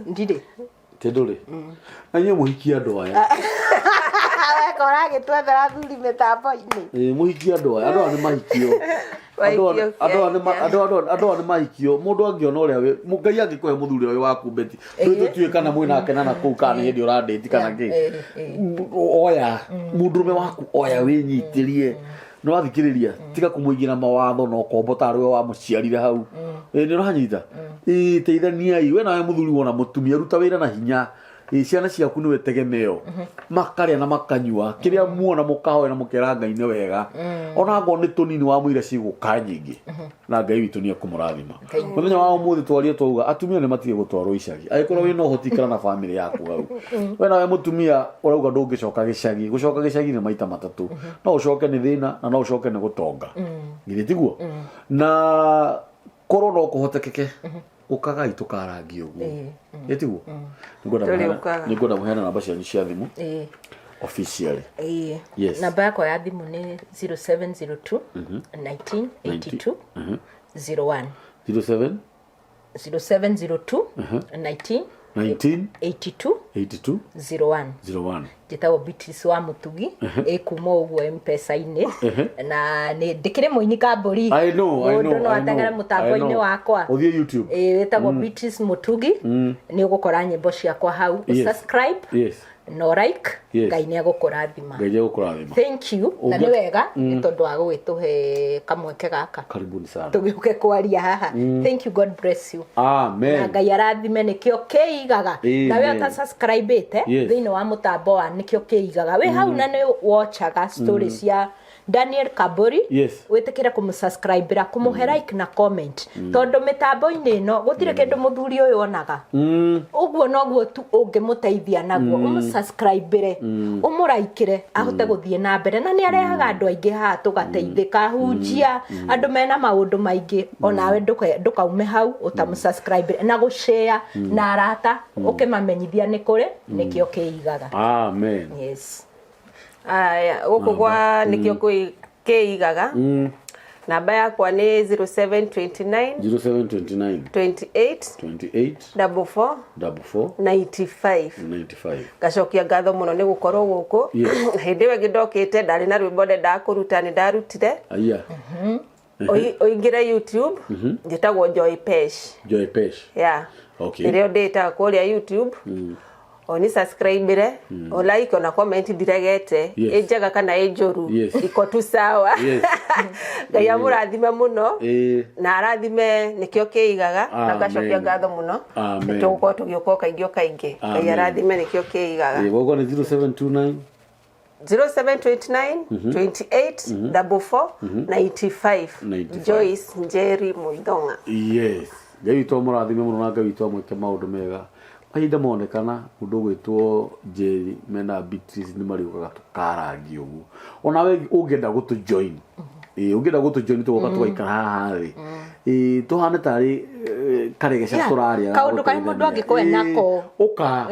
[SPEAKER 2] ndirĩ
[SPEAKER 1] ti ndũrĩ na inyuĩ mũhikie andũ aya
[SPEAKER 2] wekora agĩtwethera athuri mĩtambo-inĩ
[SPEAKER 1] mũhikie andũ aya andũ aya nĩ mahikio andũ aya nĩ mahikio mũndũ angĩona ũrĩa Ngai angĩkũhe mũthuri ũyũ waku beti tũtuĩke kana mwĩ nake na kũu kana nĩ hĩndĩ ũrandĩti kana kĩ oya mũndũrũme waku oya wĩnyitĩrie nĩ wathikĩrĩria tiga kũmũigĩra mawatho na ũkombo tarĩ we wamũciarire hau nĩ ũranyita teithaniai we nawe mũthuri wona mũtumia ruta wĩra na hinya ciana ciaku nĩwe tegemeo makarĩa na makanyua kĩrĩa muona mũkahoya na mũkera Ngai nĩ wega ona ngorwo nĩ tũnini wa mũira cigũka nyingĩ na Ngai witũ nĩ ekũmũrathima mũthenya wa ũmũthĩ twarie twauga atumia nĩ matige gũtwarwo icagi angĩkorwo wĩ na ũhoti ikara na bamĩrĩ yaku hau we nawe mũtumia ũrauga ndũngĩcoka gĩcagi gũcoka gĩcagi nĩ maita matatũ no ũcoke nĩ thĩna na no ũcoke nĩ gũtonga githĩ tiguo na korwo no kũhotekeke ũkagai tũkarangia ũguo ĩtiguo nĩngwenda mũheana namba cianyu cia thimũ officially yes
[SPEAKER 2] namba yakwa ya thimũ nĩ 0702 1982 01 0702 1982 01 njĩtagwo Beatrice wa Mũtugi ĩkuma ũguo M-Pesa-inĩ na ndĩkĩrĩ mũini Kambũri mũndũ no atengere mũtambo-inĩ wakwa
[SPEAKER 1] ũthiĩ YouTube
[SPEAKER 2] wĩtagwo Beatrice Mũtugi nĩ ũgũkora nyĩmbo ciakwa hau subscribe no like Ngai nĩ agũkũrathima thank you na nĩ wega nĩ tondũ wa gũgĩtũhe kamweke gaka
[SPEAKER 1] karibuni sana
[SPEAKER 2] tũgĩũke kwaria haha thank you God bless you
[SPEAKER 1] amen
[SPEAKER 2] na Ngai arathime nĩkĩo kĩigaga na we ta subscribe-ĩte thĩinĩ wa mũtambo wa nĩkĩo kĩigaga we hau na nĩ watchaga story cia Daniel Kambũri wĩtĩkĩre kũmũsubscribe-ĩra kũmũhe like na comment tondũ mĩtambo-inĩ ĩno gũtirĩ kĩndũ mũthuri ũyũ onaga ũguo noguo tu ũngĩmũteithia naguo ũmũsubscribe-ĩre ũmũraikĩre ahote gũthiĩ na mbere na nĩ arehaga andũ aingĩ haha tũgateithĩka hunjia andũ mena maũndũ maingĩ onawe ndũkaume hau ũtamũsubscribe-ĩre na gũshare na arata ũkĩmamenyithia nĩ kũrĩ nĩkĩo kĩigaga
[SPEAKER 1] amen
[SPEAKER 2] yes
[SPEAKER 3] aya gũkũ gwa nĩkĩo kĩigaga namba yakwa nĩ 0729 28 44 95 gacokia ngatho mũno nĩ gũkorwo gũkũ hĩndĩ ĩyo ngĩndokĩte ndarĩ na rwĩmbo ndendaga kũruta nĩ ndarutire ũingĩre YouTube njĩtagwo Joy Pesh rĩrĩa ndĩtaga kũrĩa YouTube oni subscribe-ĩre o like ona comment ndiregete ĩnjega kana ĩnjũru iko tu sawa Ngai amũrathime mũno na arathime nĩkĩo kĩigaga na gacokia ngatho mũno tũgũkorwo tũgĩũka kaingĩ kaingĩ Ngai arathime nĩkĩo kĩigaga
[SPEAKER 1] gũkũ nĩ 0729
[SPEAKER 3] 0729 28 44 95 Joyce Njeri Muthonga
[SPEAKER 1] yes Ngai witũ amũrathime mũno na Ngai witũ amwĩke maũndũ mega mahinda monekana mũndũ gwĩtwo Njeri mena Beatrice nĩ mariũkaga tũkarangia ũguo onawe ũngĩenda gũtũjoin ũngĩenda gũtũjoin tũgoka tũgaikara haha thĩ tũhane tarĩ karegesha tũrarĩa
[SPEAKER 2] kaũndũ karĩ mũndũ angĩkũhe nako
[SPEAKER 1] ũka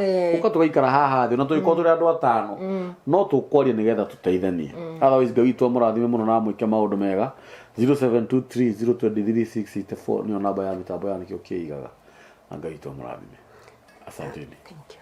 [SPEAKER 1] tũgaikara haha thĩ na tũgĩkorwo tũrĩ andũ atano no tũkwaria nĩgetha tũteithanie otherwise Ngai witũ amũrathime mũno na mwĩke maũndũ mega 0723023684 nĩyo namba ya mĩtambo ya nĩkĩo kĩigaga na Ngai witũ amũrathime. Asanteni.
[SPEAKER 2] Thank you.